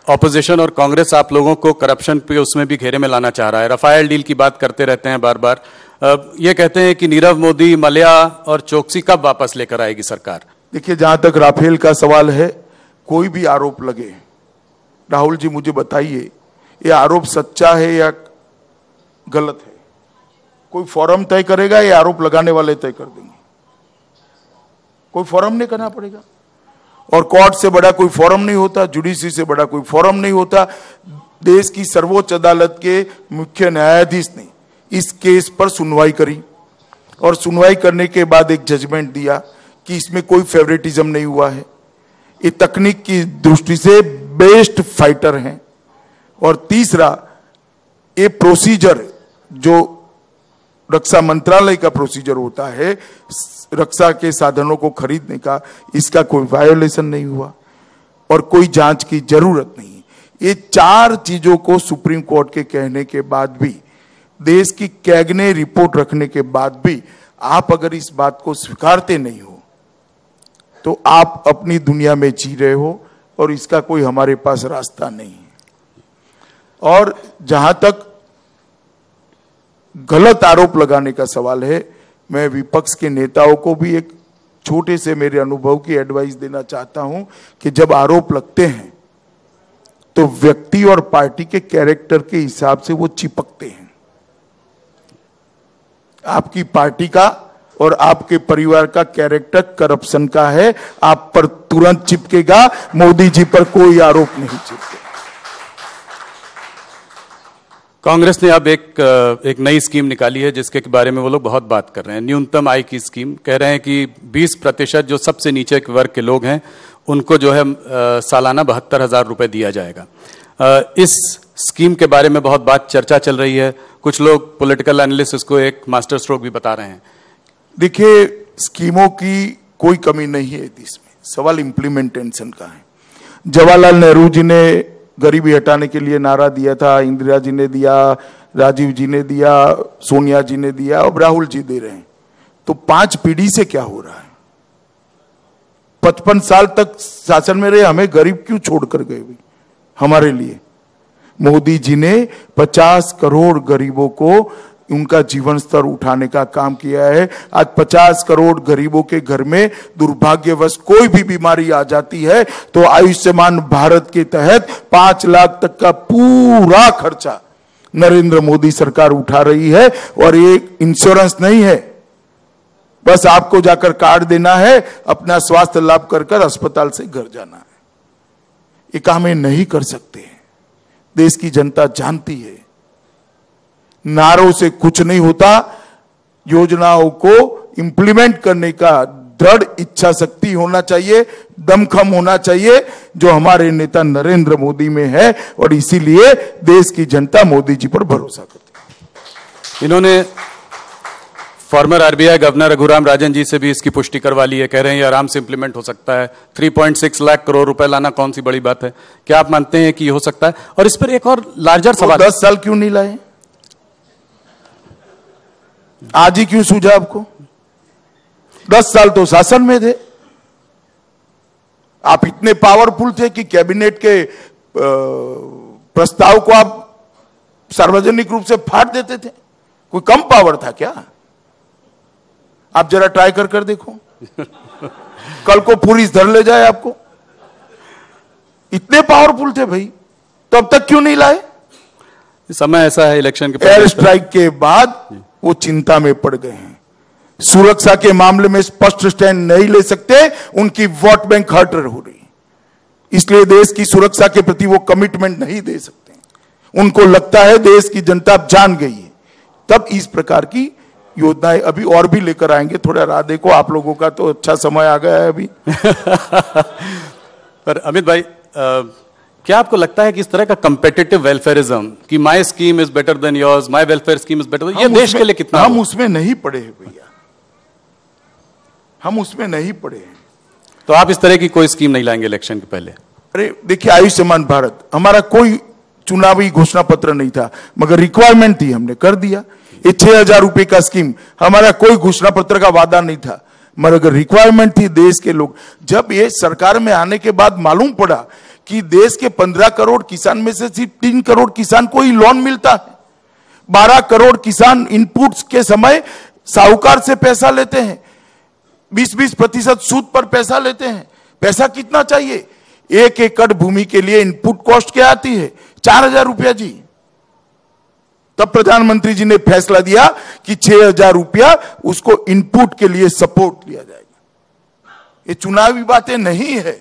ऑपोजिशन और कांग्रेस आप लोगों को करप्शन पे उसमें भी घेरे में लाना चाह रहा है। राफेल डील की बात करते रहते हैं बार बार। ये कहते हैं कि नीरव मोदी, मल्ल्या और चोकसी कब वापस लेकर आएगी सरकार? देखिए, जहां तक राफेल का सवाल है, कोई भी आरोप लगे, राहुल जी मुझे बताइए ये आरोप सच्चा है या गलत है? कोई फोरम तय करेगा या आरोप लगाने वाले तय कर देंगे? कोई फोरम नहीं करना पड़ेगा। और कोर्ट से बड़ा कोई फोरम नहीं होता, जुडिशरी से बड़ा कोई फोरम नहीं होता। देश की सर्वोच्च अदालत के मुख्य न्यायाधीश ने इस केस पर सुनवाई करी और सुनवाई करने के बाद एक जजमेंट दिया कि इसमें कोई फेवरेटिज्म नहीं हुआ है। ये तकनीक की दृष्टि से बेस्ट फाइटर हैं। और तीसरा, ये प्रोसीजर जो रक्षा मंत्रालय का प्रोसीजर होता है रक्षा के साधनों को खरीदने का, इसका कोई वायोलेशन नहीं हुआ और कोई जांच की जरूरत नहीं। ये 4 चीजों को सुप्रीम कोर्ट के कहने के बाद भी, देश की कैगने रिपोर्ट रखने के बाद भी आप अगर इस बात को स्वीकारते नहीं हो तो आप अपनी दुनिया में जी रहे हो और इसका कोई हमारे पास रास्ता नहीं है। और जहां तक गलत आरोप लगाने का सवाल है, मैं विपक्ष के नेताओं को भी एक छोटे से मेरे अनुभव की एडवाइस देना चाहता हूं कि जब आरोप लगते हैं तो व्यक्ति और पार्टी के कैरेक्टर के हिसाब से वो चिपकते हैं। आपकी पार्टी का और आपके परिवार का कैरेक्टर करप्शन का है, आप पर तुरंत चिपकेगा, मोदी जी पर कोई आरोप नहीं चिपकेगा। कांग्रेस ने अब एक नई स्कीम निकाली है जिसके बारे में वो लोग बहुत बात कर रहे हैं, न्यूनतम आय की स्कीम। कह रहे हैं कि 20% जो सबसे नीचे के वर्ग के लोग हैं उनको जो है सालाना 72,000 रुपए दिया जाएगा। इस स्कीम के बारे में बहुत बात चर्चा चल रही है। कुछ लोग पॉलिटिकल एनालिस्ट इसको एक मास्टर स्ट्रोक भी बता रहे हैं। देखिए, स्कीमों की कोई कमी नहीं है इसमें, सवाल इम्प्लीमेंटेशन का है। जवाहरलाल नेहरू जी ने गरीबी हटाने के लिए नारा दिया था, इंदिरा जी ने दिया, राजीव जी ने दिया, सोनिया जी ने दिया, और राहुल जी दे रहे हैं। तो 5 पीढ़ी से क्या हो रहा है? 55 साल तक शासन में रहे, हमें गरीब क्यों छोड़कर गए भाई? हमारे लिए मोदी जी ने 50 करोड़ गरीबों को उनका जीवन स्तर उठाने का काम किया है। आज 50 करोड़ गरीबों के घर में दुर्भाग्यवश कोई भी बीमारी आ जाती है तो आयुष्मान भारत के तहत 5 लाख तक का पूरा खर्चा नरेंद्र मोदी सरकार उठा रही है। और ये इंश्योरेंस नहीं है, बस आपको जाकर कार्ड देना है, अपना स्वास्थ्य लाभ कर अस्पताल से घर जाना है। ये काम ये नहीं कर सकते हैं, देश की जनता जानती है। नारों से कुछ नहीं होता, योजनाओं को इंप्लीमेंट करने का दृढ़ इच्छा शक्ति होना चाहिए, दमखम होना चाहिए, जो हमारे नेता नरेंद्र मोदी में है। और इसीलिए देश की जनता मोदी जी पर भरोसा करती है। इन्होंने farmer RBI governor Raghuram Rajan ji से भी इसकी पुष्टि करवा ली है, कह रहे हैं ये आराम से इंप्लीमेंट हो सकता है। 3.6 लाख करोड़ रुपए लाना कौन सी बड़ी बात है? क्या आप मानते हैं कि ये हो सकता है? और इस पर एक और लार्जर सवाल, 10 साल क्यों नहीं लाए? आज ही क्यों सूझा आपको? 10 साल तो शासन में थे, आप इतने पावरफुल थे कि कैबिनेट के प्रस्ताव को आप सार्वजनिक रूप से फाड़ देते थे। कोई कम पावर था क्या? आप जरा ट्राई कर देखो, कल को पुलिस धर ले जाए आपको। इतने पावरफुल थे भाई, तो अब तक क्यों नहीं लाए? समय ऐसा है इलेक्शन के एयर स्ट्राइक के बाद वो चिंता में पड़ गए हैं। सुरक्षा के मामले में स्पष्ट स्टैंड नहीं ले सकते, उनकी वोट बैंक हर्ट हो रही है, इसलिए देश की सुरक्षा के प्रति वो कमिटमेंट नहीं दे सकते। उनको लगता है देश की जनता अब जान गई है, तब इस प्रकार की योजनाएं अभी और भी लेकर आएंगे। थोड़ा राह देखो, आप लोगों का तो अच्छा समय आ गया है अभी। पर अमित भाई, क्या आपको लगता है कि इस तरह का कंपेटिटिव वेलफेयरिज्म कि my scheme is better than yours, my welfare scheme is better, ये देश के लिए कितना? हम उसमें नहीं पड़े हैं भैया, हम उसमें नहीं पड़े हैं। तो आप इस तरह की कोई स्कीम नहीं लाएंगे इलेक्शन के पहले? अरे देखिए, आयुष्मान भारत हमारा कोई चुनावी घोषणा पत्र नहीं था, मगर रिक्वायरमेंट थी, हमने कर दिया। ये 6,000 रुपए का स्कीम हमारा कोई घोषणा पत्र का वादा नहीं था, मगर रिक्वायरमेंट थी देश के लोग। जब ये सरकार में आने के बाद मालूम पड़ा कि देश के 15 करोड़ किसान में से सिर्फ 3 करोड़ किसान को ही लोन मिलता है, 12 करोड़ किसान इनपुट्स के समय साहूकार से पैसा लेते हैं, 20-20% सूद पर पैसा लेते हैं। पैसा कितना चाहिए? 1 एकड़ भूमि के लिए इनपुट कॉस्ट क्या आती है? 4,000 रुपया जी। तब प्रधानमंत्री जी ने फैसला दिया कि 6,000 रुपया उसको इनपुट के लिए सपोर्ट दिया जाएगा। ये चुनावी बातें नहीं है,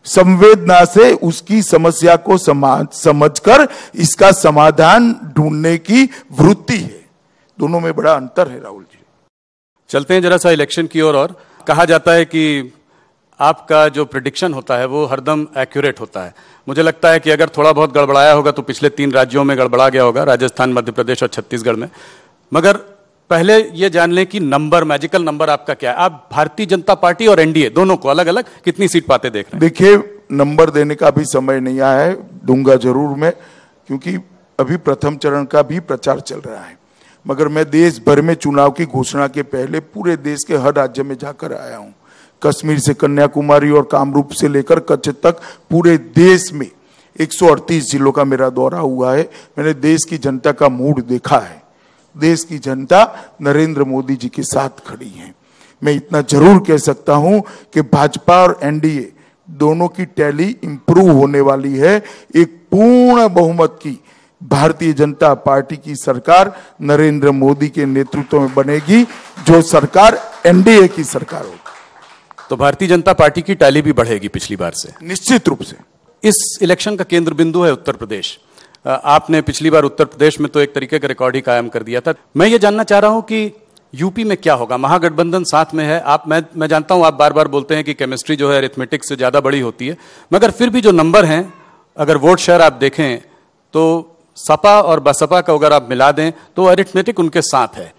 संवेदना से उसकी समस्या को समझकर इसका समाधान ढूंढने की वृत्ति है। दोनों में बड़ा अंतर है राहुल जी। चलते हैं जरा सा इलेक्शन की ओर। और कहा जाता है कि आपका जो प्रेडिक्शन होता है वो हरदम एक्यूरेट होता है। मुझे लगता है कि अगर थोड़ा बहुत गड़बड़ाया होगा तो पिछले 3 राज्यों में गड़बड़ा गया होगा, राजस्थान, मध्य प्रदेश और छत्तीसगढ़ में। मगर पहले ये जान लें कि नंबर, मैजिकल नंबर आपका क्या है? आप भारतीय जनता पार्टी और एनडीए दोनों को अलग अलग कितनी सीट पाते देख रहे हैं? देखिए, नंबर देने का भी समय नहीं आया है, दूंगा जरूर मैं, क्योंकि अभी प्रथम चरण का भी प्रचार चल रहा है। मगर मैं देश भर में चुनाव की घोषणा के पहले पूरे देश के हर राज्य में जाकर आया हूं। कश्मीर से कन्याकुमारी और कामरूप से लेकर कच्छ तक पूरे देश में 138 जिलों का मेरा दौरा हुआ है। मैंने देश की जनता का मूड देखा है। देश की जनता नरेंद्र मोदी जी के साथ खड़ी है। मैं इतना जरूर कह सकता हूं कि भाजपा और एनडीए दोनों की टैली इंप्रूव होने वाली है। एक पूर्ण बहुमत की भारतीय जनता पार्टी की सरकार नरेंद्र मोदी के नेतृत्व में बनेगी, जो सरकार एनडीए की सरकार होगी। तो भारतीय जनता पार्टी की टैली भी बढ़ेगी पिछली बार से? निश्चित रूप से। इस इलेक्शन का केंद्र बिंदु है उत्तर प्रदेश। आपने पिछली बार उत्तर प्रदेश में तो एक तरीके का रिकॉर्ड ही कायम कर दिया था। मैं ये जानना चाह रहा हूं कि यूपी में क्या होगा? महागठबंधन साथ में है। मैं जानता हूं आप बार बार बोलते हैं कि केमिस्ट्री जो है अरिथमेटिक से ज्यादा बड़ी होती है, मगर फिर भी जो नंबर हैं, अगर वोट शेयर आप देखें तो सपा और बसपा का अगर आप मिला दें तो अरिथमेटिक उनके साथ है।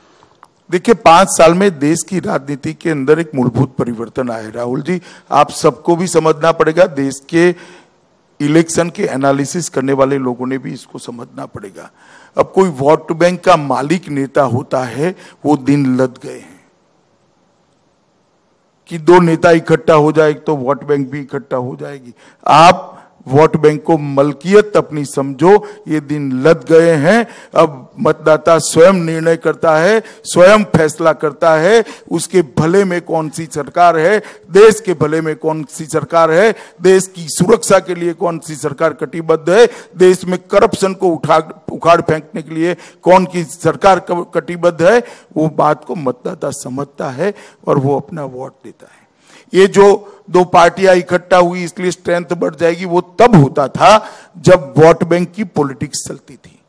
देखिए 5 साल में देश की राजनीति के अंदर एक मूलभूत परिवर्तन आया है राहुल जी। आप सबको भी समझना पड़ेगा, देश के इलेक्शन के एनालिसिस करने वाले लोगों ने भी इसको समझना पड़ेगा। अब कोई वोट बैंक का मालिक नेता होता है, वो दिन लद गए हैं कि 2 नेता इकट्ठा हो जाए तो वोट बैंक भी इकट्ठा हो जाएगी। आप वोट बैंक को मलकियत अपनी समझो, ये दिन लद गए हैं। अब मतदाता स्वयं निर्णय करता है, स्वयं फैसला करता है उसके भले में कौन सी सरकार है, देश के भले में कौन सी सरकार है, देश की सुरक्षा के लिए कौन सी सरकार कटिबद्ध है, देश में करप्शन को उखाड़ फेंकने के लिए कौन की सरकार कटिबद्ध है। वो बात को मतदाता समझता है और वो अपना वोट देता है। ये जो 2 पार्टियां इकट्ठा हुई इसलिए स्ट्रेंथ बढ़ जाएगी, वो तब होता था जब वोट बैंक की पॉलिटिक्स चलती थी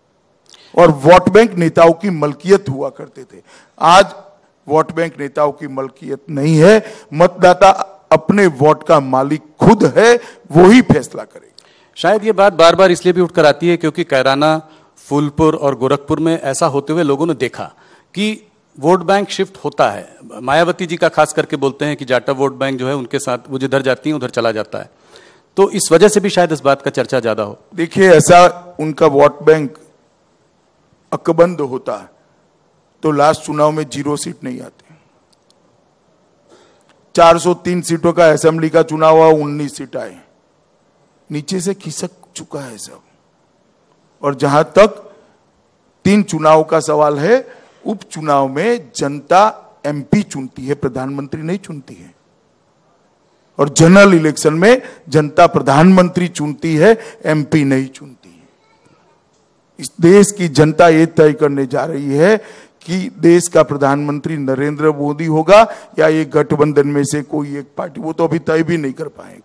और वोट बैंक नेताओं की मलकियत हुआ करते थे। आज वोट बैंक नेताओं की मलकियत नहीं है, मतदाता अपने वोट का मालिक खुद है, वो ही फैसला करेगा। शायद ये बात बार बार इसलिए भी उठकर आती है क्योंकि कैराना, फूलपुर और गोरखपुर में ऐसा होते हुए लोगों ने देखा कि वोट बैंक शिफ्ट होता है। मायावती जी का खास करके बोलते हैं कि जाटा वोट बैंक जो है उनके साथ वो जिधर जाती हैं उधर चला जाता है, तो इस वजह से भी शायद इस बात का चर्चा ज्यादा हो। देखिए ऐसा उनका वोट बैंक अकबंद होता है तो लास्ट चुनाव में 0 सीट नहीं आती। 403 सीटों का असेंबली का चुनाव हुआ, 19 सीट आए, नीचे से खिसक चुका है सब। और जहां तक 3 चुनाव का सवाल है, उपचुनाव में जनता एमपी चुनती है, प्रधानमंत्री नहीं चुनती है। और जनरल इलेक्शन में जनता प्रधानमंत्री चुनती है, एमपी नहीं चुनती है। इस देश की जनता ये तय करने जा रही है कि देश का प्रधानमंत्री नरेंद्र मोदी होगा या ये गठबंधन में से कोई एक पार्टी। वो तो अभी तय भी नहीं कर पाएंगे,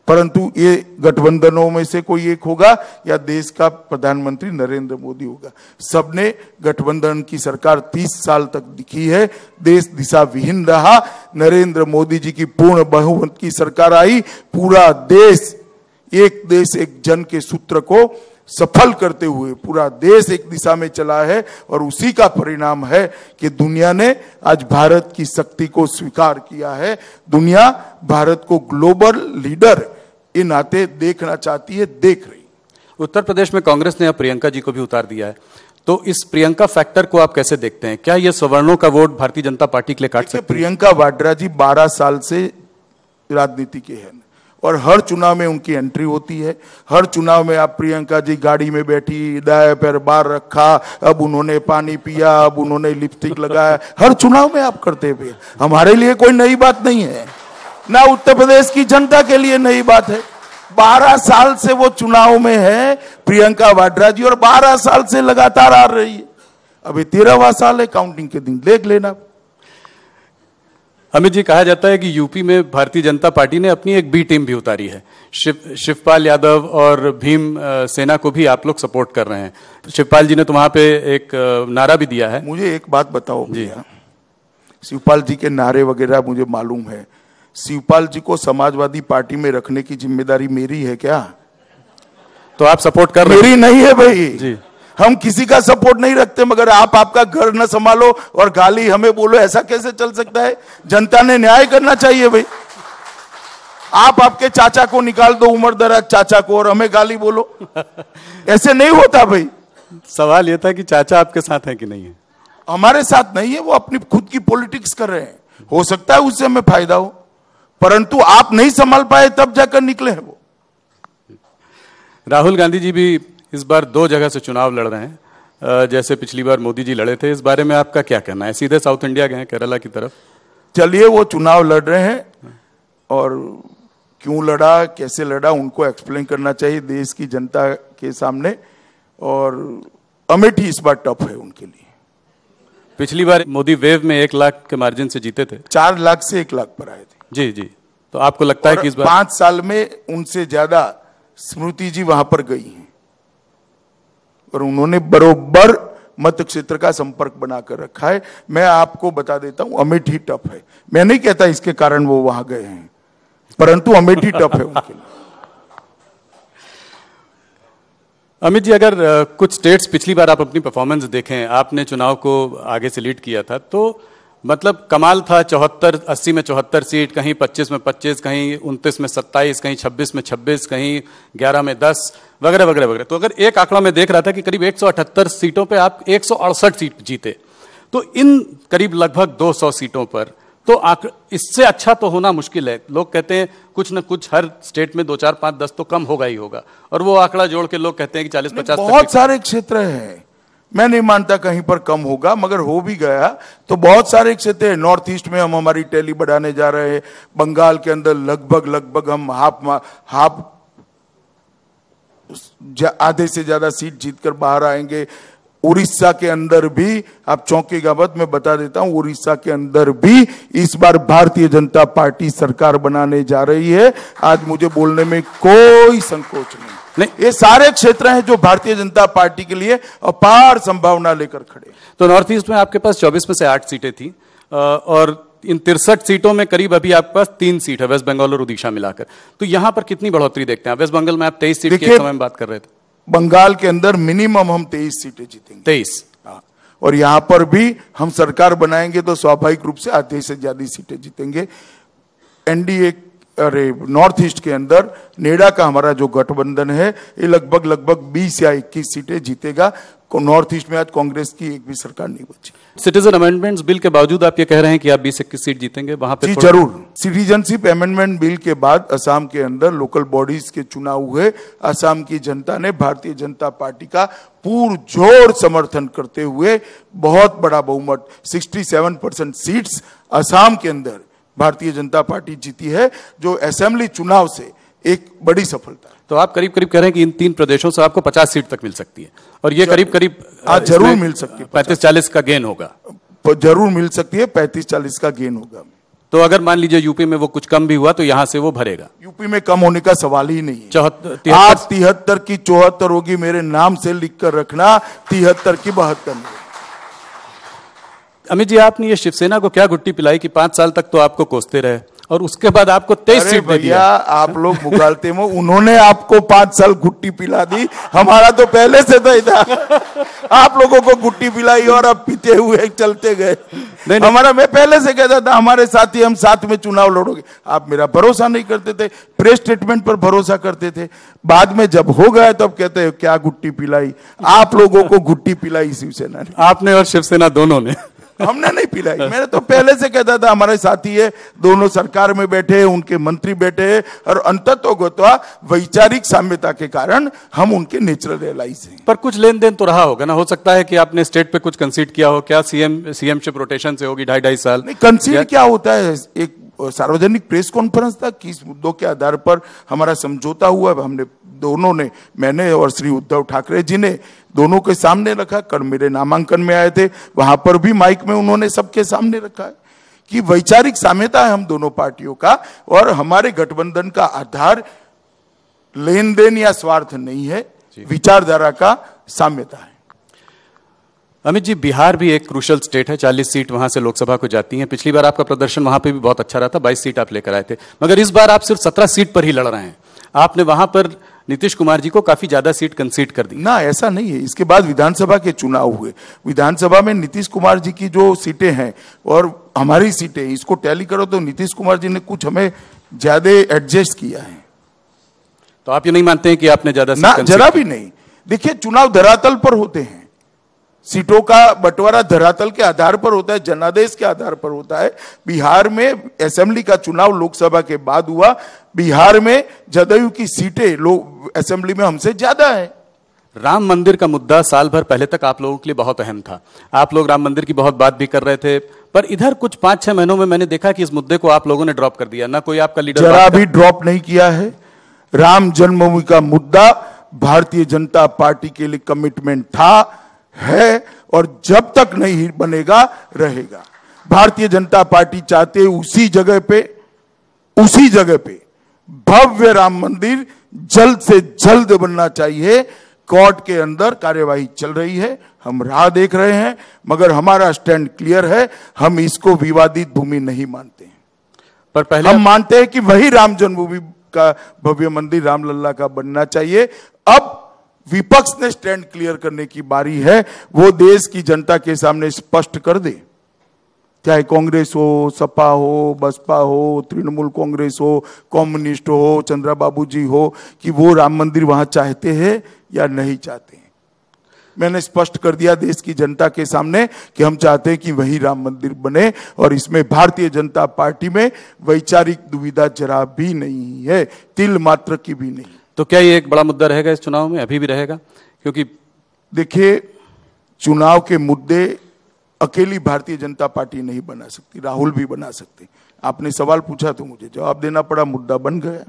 परंतु ये गठबंधनों में से कोई एक होगा या देश का प्रधानमंत्री नरेंद्र मोदी होगा। सबने गठबंधन की सरकार 30 साल तक दिखी है, देश दिशा विहीन रहा। नरेंद्र मोदी जी की पूर्ण बहुमत की सरकार आई, पूरा देश एक जन के सूत्र को सफल करते हुए पूरा देश एक दिशा में चला है। और उसी का परिणाम है कि दुनिया ने आज भारत की शक्ति को स्वीकार किया है। दुनिया भारत को ग्लोबल लीडर के नाते देखना चाहती है, देख रही। उत्तर प्रदेश में कांग्रेस ने अब प्रियंका जी को भी उतार दिया है, तो इस प्रियंका फैक्टर को आप कैसे देखते हैं? क्या यह सवर्णों का वोट भारतीय जनता पार्टी के लिए काट सकती है? प्रियंका वाड्रा जी 12 साल से राजनीति के हैं और हर चुनाव में उनकी एंट्री होती है। हर चुनाव में आप प्रियंका जी गाड़ी में बैठी, दाएं पैर बाहर रखा, अब उन्होंने पानी पिया, अब उन्होंने लिपस्टिक लगाया, हर चुनाव में आप करते हुए। हमारे लिए कोई नई बात नहीं है, ना उत्तर प्रदेश की जनता के लिए नई बात है। 12 साल से वो चुनाव में है प्रियंका वाड्रा जी, और 12 साल से लगातार आ रही है। अभी 13वां साल है, काउंटिंग के दिन देख लेना। अमित जी, कहा जाता है कि यूपी में भारतीय जनता पार्टी ने अपनी एक बी टीम भी उतारी है। शिवपाल यादव और भीम सेना को भी आप लोग सपोर्ट कर रहे हैं। शिवपाल जी ने तो वहां पे एक नारा भी दिया है। मुझे एक बात बताओ भैया, शिवपाल जी के नारे वगैरह मुझे मालूम है, शिवपाल जी को समाजवादी पार्टी में रखने की जिम्मेदारी मेरी है क्या? तो आप सपोर्ट कर रहे हैं? मेरी नहीं है भाई जी। हम किसी का सपोर्ट नहीं रखते, मगर आप आपका घर न संभालो और गाली हमें बोलो, ऐसा कैसे चल सकता है? जनता ने न्याय करना चाहिए भाई। आप आपके चाचा को निकाल दो, उमर दराज चाचा को, और हमें गाली बोलो, ऐसे नहीं होता भाई। सवाल यह था कि चाचा आपके साथ है कि नहीं है? हमारे साथ नहीं है, वो अपनी खुद की पॉलिटिक्स कर रहे हैं। हो सकता है उससे हमें फायदा हो, परंतु आप नहीं संभाल पाए तब जाकर निकले हैं वो। राहुल गांधी जी भी इस बार 2 जगह से चुनाव लड़ रहे हैं, जैसे पिछली बार मोदी जी लड़े थे। इस बारे में आपका क्या कहना है? सीधे साउथ इंडिया गए हैं, केरला की तरफ। चलिए, वो चुनाव लड़ रहे हैं और क्यों लड़ा, कैसे लड़ा, उनको एक्सप्लेन करना चाहिए देश की जनता के सामने। और अमेठी इस बार टफ है उनके लिए। पिछली बार मोदी वेव में 1 लाख के मार्जिन से जीते थे, 4 लाख से 1 लाख पर आए थे। जी जी। तो आपको लगता है कि इस बार 5 साल में उनसे ज्यादा स्मृति जी वहां पर गई हैं और उन्होंने बरोबर मत क्षेत्र का संपर्क बनाकर रखा है। मैं आपको बता देता हूं, अमेठी टफ है। मैं नहीं कहता इसके कारण वो वहां गए हैं, परंतु अमेठी टफ है उनके लिए। अमित जी, अगर कुछ स्टेट्स पिछली बार आप अपनी परफॉर्मेंस देखें, आपने चुनाव को आगे से लीड किया था, तो मतलब कमाल था। 80 में 74 सीट, कहीं 25 में 25, कहीं 29 में 27, कहीं 26 में 26, कहीं 11 में 10 वगैरह वगैरह वगैरह। तो अगर एक आंकड़ा मैं देख रहा था कि करीब 178 सीटों पे आप 168 सीट जीते, तो इन करीब लगभग 200 सीटों पर तो इससे अच्छा तो होना मुश्किल है। लोग कहते हैं कुछ न कुछ हर स्टेट में 2, 4, 5, 10 तो कम होगा ही होगा, और वो आंकड़ा जोड़ के लोग कहते हैं कि 40-50 बहुत सारे क्षेत्र हैं, मैं नहीं मानता कहीं पर कम होगा, मगर हो भी गया तो बहुत सारे क्षेत्र हैं। नॉर्थ ईस्ट में हम हमारी टैली बढ़ाने जा रहे हैं। बंगाल के अंदर लगभग हम हाफ आधे से ज्यादा सीट जीतकर बाहर आएंगे। उड़ीसा के अंदर भी आप चौंकेगा मत, मैं बता देता हूं, उड़ीसा के अंदर भी इस बार भारतीय जनता पार्टी सरकार बनाने जा रही है। आज मुझे बोलने में कोई संकोच नहीं। ये सारे क्षेत्र हैं जो भारतीय जनता पार्टी के लिए अपार संभावना लेकर खड़े। तो नॉर्थ ईस्ट में आपके पास 24 में से 8 सीटें थी, और इन 63 सीटों में करीब अभी आपके पास 3 सीट है, वेस्ट बंगाल और उड़ीसा मिलाकर। तो यहां पर कितनी बढ़ोतरी देखते हैं? वेस्ट बंगाल में आप 23 सीट के समय में बात कर रहे थे। बंगाल के अंदर मिनिमम हम 23 सीटें जीतेंगे। 23, और यहां पर भी हम सरकार बनाएंगे तो स्वाभाविक रूप से आधे से ज्यादा सीटें जीतेंगे। एनडीए नॉर्थ ईस्ट के अंदर नेडा का हमारा जो गठबंधन है, ये लगभग 20 या 21 सीटें जीतेगा। नॉर्थ ईस्ट में आज कांग्रेस की एक भी सरकार नहीं बची। सिटीजन अमेंडमेंट्स बिल के बावजूद आप ये कह रहे हैं कि आप 20-21 सीट जीतेंगे वहां पे? जी जरूर। सिटीजनशिप अमेंडमेंट बिल के बाद असम के अंदर लोकल बॉडीज के चुनाव हुए। असम की जनता ने भारतीय जनता पार्टी का पुरजोर समर्थन करते हुए बहुत बड़ा बहुमत 67% सीट्स असम के अंदर भारतीय जनता पार्टी जीती है, जो असेंबली चुनाव से एक बड़ी सफलता है। तो आप करीब कह रहे हैं कि इन 3 प्रदेशों से आपको 50 सीट तक मिल सकती है, और ये करीब जरूर मिल सकती है। 35-40 का गेन होगा, जरूर मिल सकती है। 35-40 का गेन होगा। तो अगर मान लीजिए यूपी में वो कुछ कम भी हुआ तो यहां से वो भरेगा? यूपी में कम होने का सवाल ही नहीं है। 73 की 74 होगी, मेरे नाम से लिख कर रखना। 73 की 72 नहीं। अमित जी, आपने ये शिवसेना को क्या गुट्टी पिलाई कि 5 साल तक तो आपको कोसते रहे और उसके बाद आपको 23 सीट दे दिया? आप लोग मुगालते में, उन्होंने आपको 5 साल गुट्टी पिला दी, हमारा तो पहले से था। आप लोगों को गुट्टी पिलाई और अब पीते हुए चलते गए। हमारा, मैं पहले से कहता था हमारे साथी, हम साथ में चुनाव लड़ोगे। आप मेरा भरोसा नहीं करते थे, प्रेस स्टेटमेंट पर भरोसा करते थे। बाद में जब हो गया तब कहते हैं क्या गुट्टी पिलाई। आप लोगों को गुट्टी पिलाई शिवसेना ने। आपने और शिवसेना दोनों ने। हमने नहीं पिलाई। मैंने तो पहले से कहता था हमारे साथी है, दोनों सरकार में बैठे, उनके मंत्री बैठे, और अंततोगत्वा वैचारिक साम्यता के कारण हम उनके नेचुरल एलाइज हैं। पर कुछ लेन देन तो रहा होगा ना? हो सकता है कि आपने स्टेट पे कुछ कंसीड किया हो। क्या सीएमशिप रोटेशन से होगी 2.5 साल? नहीं, कंसीड क्या होता है? एक सार्वजनिक प्रेस कॉन्फ्रेंस था, किस मुद्दों के आधार पर हमारा समझौता हुआ, हमने दोनों ने, मैंने और श्री उद्धव ठाकरे जी ने दोनों के सामने रखा। कल मेरे नामांकन में आए थे, वहां पर भी माइक में उन्होंने सबके सामने रखा है कि वैचारिक साम्यता है हम दोनों पार्टियों का, और हमारे गठबंधन का आधार लेन देन या स्वार्थ नहीं है, विचारधारा का साम्यता है। अमित जी, बिहार भी एक क्रूशल स्टेट है, 40 सीट वहां से लोकसभा को जाती हैं। पिछली बार आपका प्रदर्शन वहां पे भी बहुत अच्छा रहा था, 22 सीट आप लेकर आए थे, मगर इस बार आप सिर्फ 17 सीट पर ही लड़ रहे हैं। आपने वहां पर नीतीश कुमार जी को काफी ज्यादा सीट कंसीड कर दी ना। ऐसा नहीं है। इसके बाद विधानसभा के चुनाव हुए, विधानसभा में नीतीश कुमार जी की जो सीटें हैं और हमारी सीटें, इसको टैली करो तो नीतीश कुमार जी ने कुछ हमें ज्यादा एडजस्ट किया है। तो आप ये नहीं मानते हैं कि आपने ज्यादा? ना, जरा भी नहीं। देखिए, चुनाव धरातल पर होते हैं, सीटों का बंटवारा धरातल के आधार पर होता है, जनादेश के आधार पर होता है। बिहार में असेंबली का चुनाव लोकसभा के बाद हुआ। बिहार में जदयू की सीटें लोग असेंबली में हमसे ज्यादा है। राम मंदिर का मुद्दा साल भर पहले तक आप लोगों के लिए बहुत अहम था। आप लोग राम मंदिर की बहुत बात भी कर रहे थे, पर इधर कुछ 5-6 महीनों में मैंने देखा कि इस मुद्दे को आप लोगों ने ड्रॉप कर दिया। ना कोई आपका लीडर जरा भी ड्रॉप नहीं किया है। राम जन्मभूमि का मुद्दा भारतीय जनता पार्टी के लिए कमिटमेंट था, है, और जब तक नहीं बनेगा रहेगा। भारतीय जनता पार्टी चाहते उसी जगह पे भव्य राम मंदिर जल्द से जल्द बनना चाहिए। कोर्ट के अंदर कार्यवाही चल रही है, हम राह देख रहे हैं, मगर हमारा स्टैंड क्लियर है, हम इसको विवादित भूमि नहीं मानते हैं। पर पहले हम मानते हैं कि वही राम जन्मभूमि का भव्य मंदिर रामलला का बनना चाहिए। अब विपक्ष ने स्टैंड क्लियर करने की बारी है। वो देश की जनता के सामने स्पष्ट कर दे, चाहे कांग्रेस हो, सपा हो, बसपा हो, तृणमूल कांग्रेस हो, कम्युनिस्ट हो, चंद्रबाबू जी हो, कि वो राम मंदिर वहां चाहते हैं या नहीं चाहते हैं। मैंने स्पष्ट कर दिया देश की जनता के सामने कि हम चाहते हैं कि वही राम मंदिर बने, और इसमें भारतीय जनता पार्टी में वैचारिक दुविधा जरा भी नहीं है, तिल मात्र की भी नहीं। तो क्या ये एक बड़ा मुद्दा रहेगा इस चुनाव में, अभी भी रहेगा? क्योंकि देखिए, चुनाव के मुद्दे अकेली भारतीय जनता पार्टी नहीं बना सकती, राहुल भी बना सकते। आपने सवाल पूछा तो मुझे जवाब देना पड़ा, मुद्दा बन गया।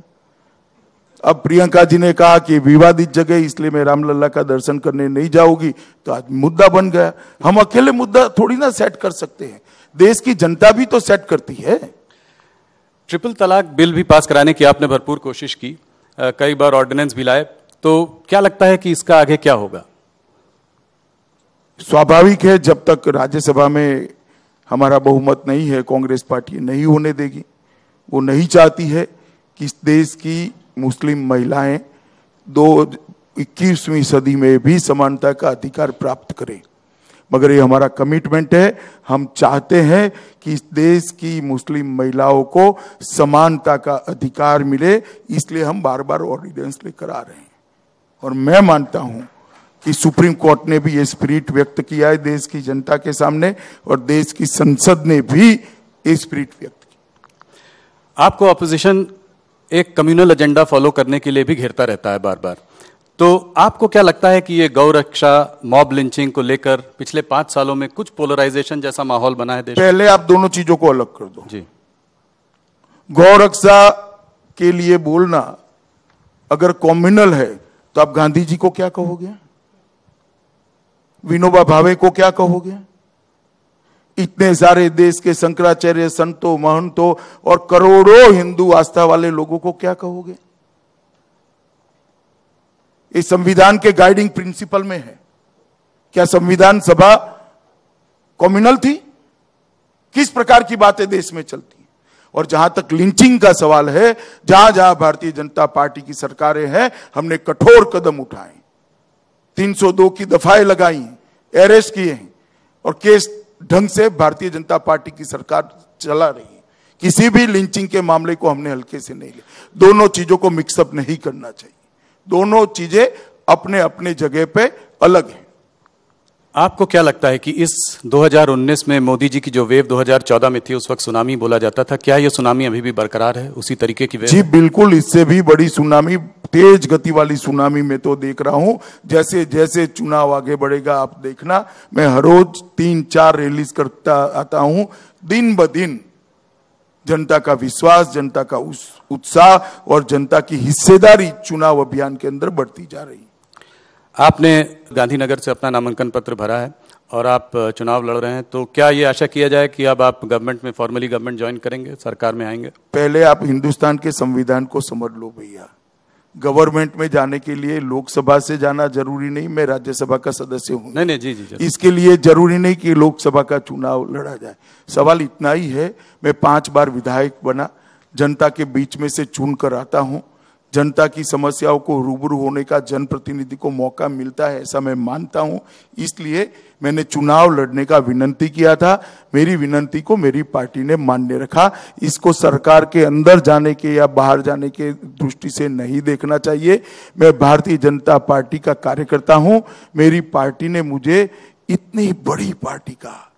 अब प्रियंका जी ने कहा कि विवादित जगह इसलिए मैं रामलला का दर्शन करने नहीं जाऊंगी, तो आज मुद्दा बन गया। हम अकेले मुद्दा थोड़ी ना सेट कर सकते हैं, देश की जनता भी तो सेट करती है। ट्रिपल तलाक बिल भी पास कराने की आपने भरपूर कोशिश की, कई बार ऑर्डिनेंस भी लाए, तो क्या लगता है कि इसका आगे क्या होगा? स्वाभाविक है, जब तक राज्यसभा में हमारा बहुमत नहीं है, कांग्रेस पार्टी नहीं होने देगी। वो नहीं चाहती है कि इस देश की मुस्लिम महिलाएं 21वीं सदी में भी समानता का अधिकार प्राप्त करें, मगर ये हमारा कमिटमेंट है। हम चाहते हैं कि इस देश की मुस्लिम महिलाओं को समानता का अधिकार मिले, इसलिए हम बार बार ऑर्डिनेंस लेकर आ रहे हैं। और मैं मानता हूं कि सुप्रीम कोर्ट ने भी ये स्पिरिट व्यक्त किया है देश की जनता के सामने, और देश की संसद ने भी ये स्पिरिट व्यक्त किया। आपको ऑपोजिशन एक कम्युनल एजेंडा फॉलो करने के लिए भी घेरता रहता है बार बार, तो आपको क्या लगता है कि ये गौ रक्षा, मॉब लिंचिंग को लेकर पिछले 5 सालों में कुछ पोलराइजेशन जैसा माहौल बना है देश? पहले आप दोनों चीजों को अलग कर दो जी। गौ रक्षा के लिए बोलना अगर कम्युनल है, तो आप गांधी जी को क्या कहोगे, विनोबा भावे को क्या कहोगे, इतने सारे देश के शंकराचार्य, संतों, महंतों और करोड़ों हिंदू आस्था वाले लोगों को क्या कहोगे? इस संविधान के गाइडिंग प्रिंसिपल में है। क्या संविधान सभा कम्युनल थी? किस प्रकार की बातें देश में चलती हैं? और जहां तक लिंचिंग का सवाल है, जहां जहां भारतीय जनता पार्टी की सरकारें हैं, हमने कठोर कदम उठाए, 302 की दफाएं लगाई हैं, अरेस्ट किए हैं, और केस ढंग से भारतीय जनता पार्टी की सरकार चला रही है। किसी भी लिंचिंग के मामले को हमने हल्के से नहीं लिया। दोनों चीजों को मिक्सअप नहीं करना चाहिए, दोनों चीजें अपने अपने जगह पे अलग हैं। आपको क्या लगता है कि इस 2019 में मोदी जी की जो वेव 2014 में थी, उस वक्त सुनामी बोला जाता था, क्या ये सुनामी अभी भी बरकरार है, उसी तरीके की वेव? जी बिल्कुल, इससे भी बड़ी सुनामी, तेज गति वाली सुनामी में तो देख रहा हूं। जैसे जैसे चुनाव आगे बढ़ेगा, आप देखना, मैं हर रोज 3-4 रैलीज करता आता हूं। दिन ब दिन जनता का विश्वास, जनता का उत्साह और जनता की हिस्सेदारी चुनाव अभियान के अंदर बढ़ती जा रही है। आपने गांधीनगर से अपना नामांकन पत्र भरा है और आप चुनाव लड़ रहे हैं, तो क्या ये आशा किया जाए कि अब आप गवर्नमेंट में फॉर्मली गवर्नमेंट ज्वाइन करेंगे, सरकार में आएंगे? पहले आप हिंदुस्तान के संविधान को समझ लो भैया। गवर्नमेंट में जाने के लिए लोकसभा से जाना जरूरी नहीं, मैं राज्यसभा का सदस्य हूं। नहीं जी जी, इसके लिए जरूरी नहीं कि लोकसभा का चुनाव लड़ा जाए। सवाल इतना ही है, मैं 5 बार विधायक बना, जनता के बीच में से चुन कर आता हूं। जनता की समस्याओं को रूबरू होने का जनप्रतिनिधि को मौका मिलता है, ऐसा मैं मानता हूं। इसलिए मैंने चुनाव लड़ने का विनती किया था। मेरी विनती को मेरी पार्टी ने मान्य रखा। इसको सरकार के अंदर जाने के या बाहर जाने के दृष्टि से नहीं देखना चाहिए। मैं भारतीय जनता पार्टी का कार्यकर्ता हूं। मेरी पार्टी ने मुझे इतनी बड़ी पार्टी का,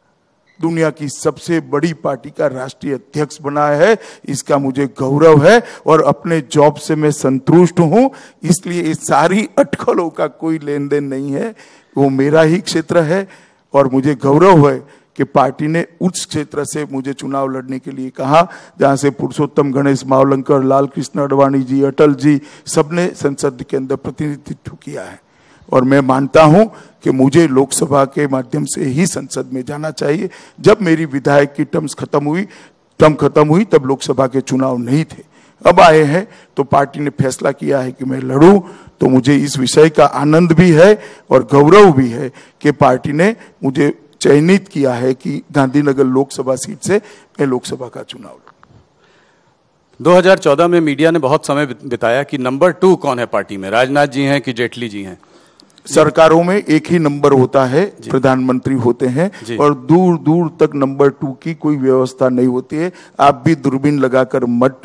दुनिया की सबसे बड़ी पार्टी का राष्ट्रीय अध्यक्ष बनाया है, इसका मुझे गौरव है और अपने जॉब से मैं संतुष्ट हूं। इसलिए इस सारी अटकलों का कोई लेन देन नहीं है, वो मेरा ही क्षेत्र है और मुझे गौरव है कि पार्टी ने उस क्षेत्र से मुझे चुनाव लड़ने के लिए कहा जहां से पुरुषोत्तम गणेश मावलंकर, लाल कृष्ण आडवाणी जी, अटल जी, सबने संसद के अंदर प्रतिनिधित्व किया है। और मैं मानता हूं कि मुझे लोकसभा के माध्यम से ही संसद में जाना चाहिए। जब मेरी विधायक की टर्म खत्म हुई तब लोकसभा के चुनाव नहीं थे। अब आए हैं तो पार्टी ने फैसला किया है कि मैं लड़ूं, तो मुझे इस विषय का आनंद भी है और गौरव भी है कि पार्टी ने मुझे चयनित किया है कि गांधीनगर लोकसभा सीट से मैं लोकसभा का चुनाव लड़ूं। 2014 में मीडिया ने बहुत समय बिताया कि नंबर 2 कौन है पार्टी में, राजनाथ जी हैं कि जेटली जी हैं। सरकारों में एक ही नंबर होता है, प्रधानमंत्री होते हैं, और दूर दूर तक नंबर 2 की कोई व्यवस्था नहीं होती है। आप भी दूरबीन लगाकर मत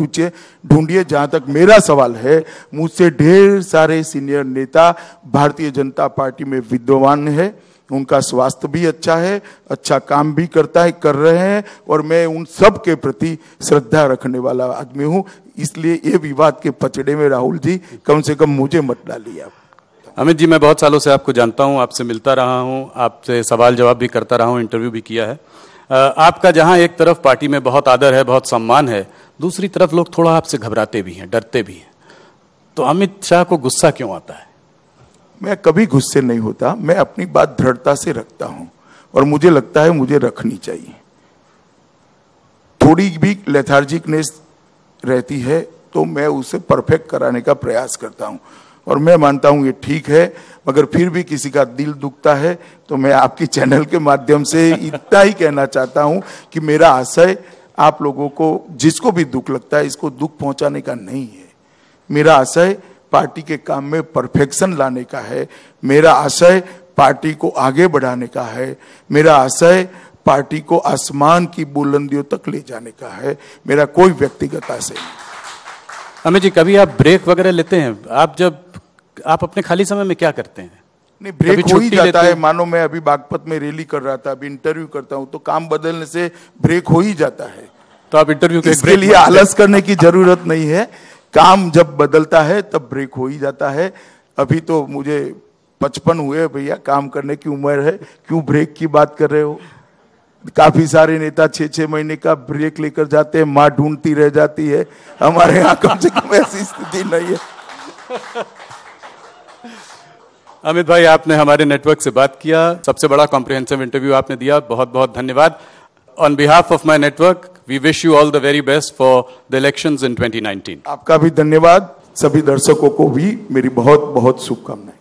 ढूंढिए। जहां तक मेरा सवाल है, मुझसे ढेर सारे सीनियर नेता भारतीय जनता पार्टी में विद्यमान है, उनका स्वास्थ्य भी अच्छा है, अच्छा काम भी कर रहे हैं, और मैं उन सब के प्रति श्रद्धा रखने वाला आदमी हूं। इसलिए ये विवाद के पचड़े में राहुल जी कम से कम मुझे मत डालिए आप। अमित जी, मैं बहुत सालों से आपको जानता हूं, आपसे मिलता रहा हूं, आपसे सवाल जवाब भी करता रहा हूं, इंटरव्यू भी किया है। आपका जहां एक तरफ पार्टी में बहुत आदर है, बहुत सम्मान है, दूसरी तरफ लोग थोड़ा आपसे घबराते भी हैं, डरते भी हैं। तो अमित शाह को गुस्सा क्यों आता है? मैं कभी गुस्से नहीं होता, मैं अपनी बात दृढ़ता से रखता हूं, और मुझे लगता है मुझे रखनी चाहिए। थोड़ी भी लेथार्जिकनेस रहती है तो मैं उसे परफेक्ट कराने का प्रयास करता हूं, और मैं मानता हूं ये ठीक है। मगर फिर भी किसी का दिल दुखता है तो मैं आपकी चैनल के माध्यम से इतना ही कहना चाहता हूं कि मेरा आशय आप लोगों को, जिसको भी दुख लगता है, इसको दुख पहुंचाने का नहीं है। मेरा आशय पार्टी के काम में परफेक्शन लाने का है। मेरा आशय पार्टी को आगे बढ़ाने का है। मेरा आशय पार्टी को आसमान की बुलंदियों तक ले जाने का है। मेरा कोई व्यक्तिगत आशय नहीं। अमित जी, कभी आप ब्रेक वगैरह लेते हैं? आप अपने खाली समय में क्या करते हैं? नहीं, ब्रेक हो ही जाता है। मानो मैं अभी बागपत में रैली कर रहा था, अभी इंटरव्यू करता हूं, तो काम बदलने से ब्रेक हो ही जाता है। तो आप इंटरव्यू के लिए आलस करने की जरूरत नहीं है। काम जब बदलता है तब ब्रेक हो ही जाता है। अभी तो मुझे 55 हुए भैया, काम करने की उम्र है, क्यों ब्रेक की बात कर रहे हो? काफी सारे नेता 6-6 महीने का ब्रेक लेकर जाते हैं, माँ ढूंढती रह जाती है। हमारे यहाँ कम से कम ऐसी स्थिति नहीं है। अमित भाई, आपने हमारे नेटवर्क से बात किया, सबसे बड़ा कॉम्प्रिहेंसिव इंटरव्यू आपने दिया, बहुत बहुत धन्यवाद। On behalf of my network, we wish you all the very best for the elections in 2019। आपका भी धन्यवाद। सभी दर्शकों को भी मेरी बहुत बहुत शुभकामनाएं।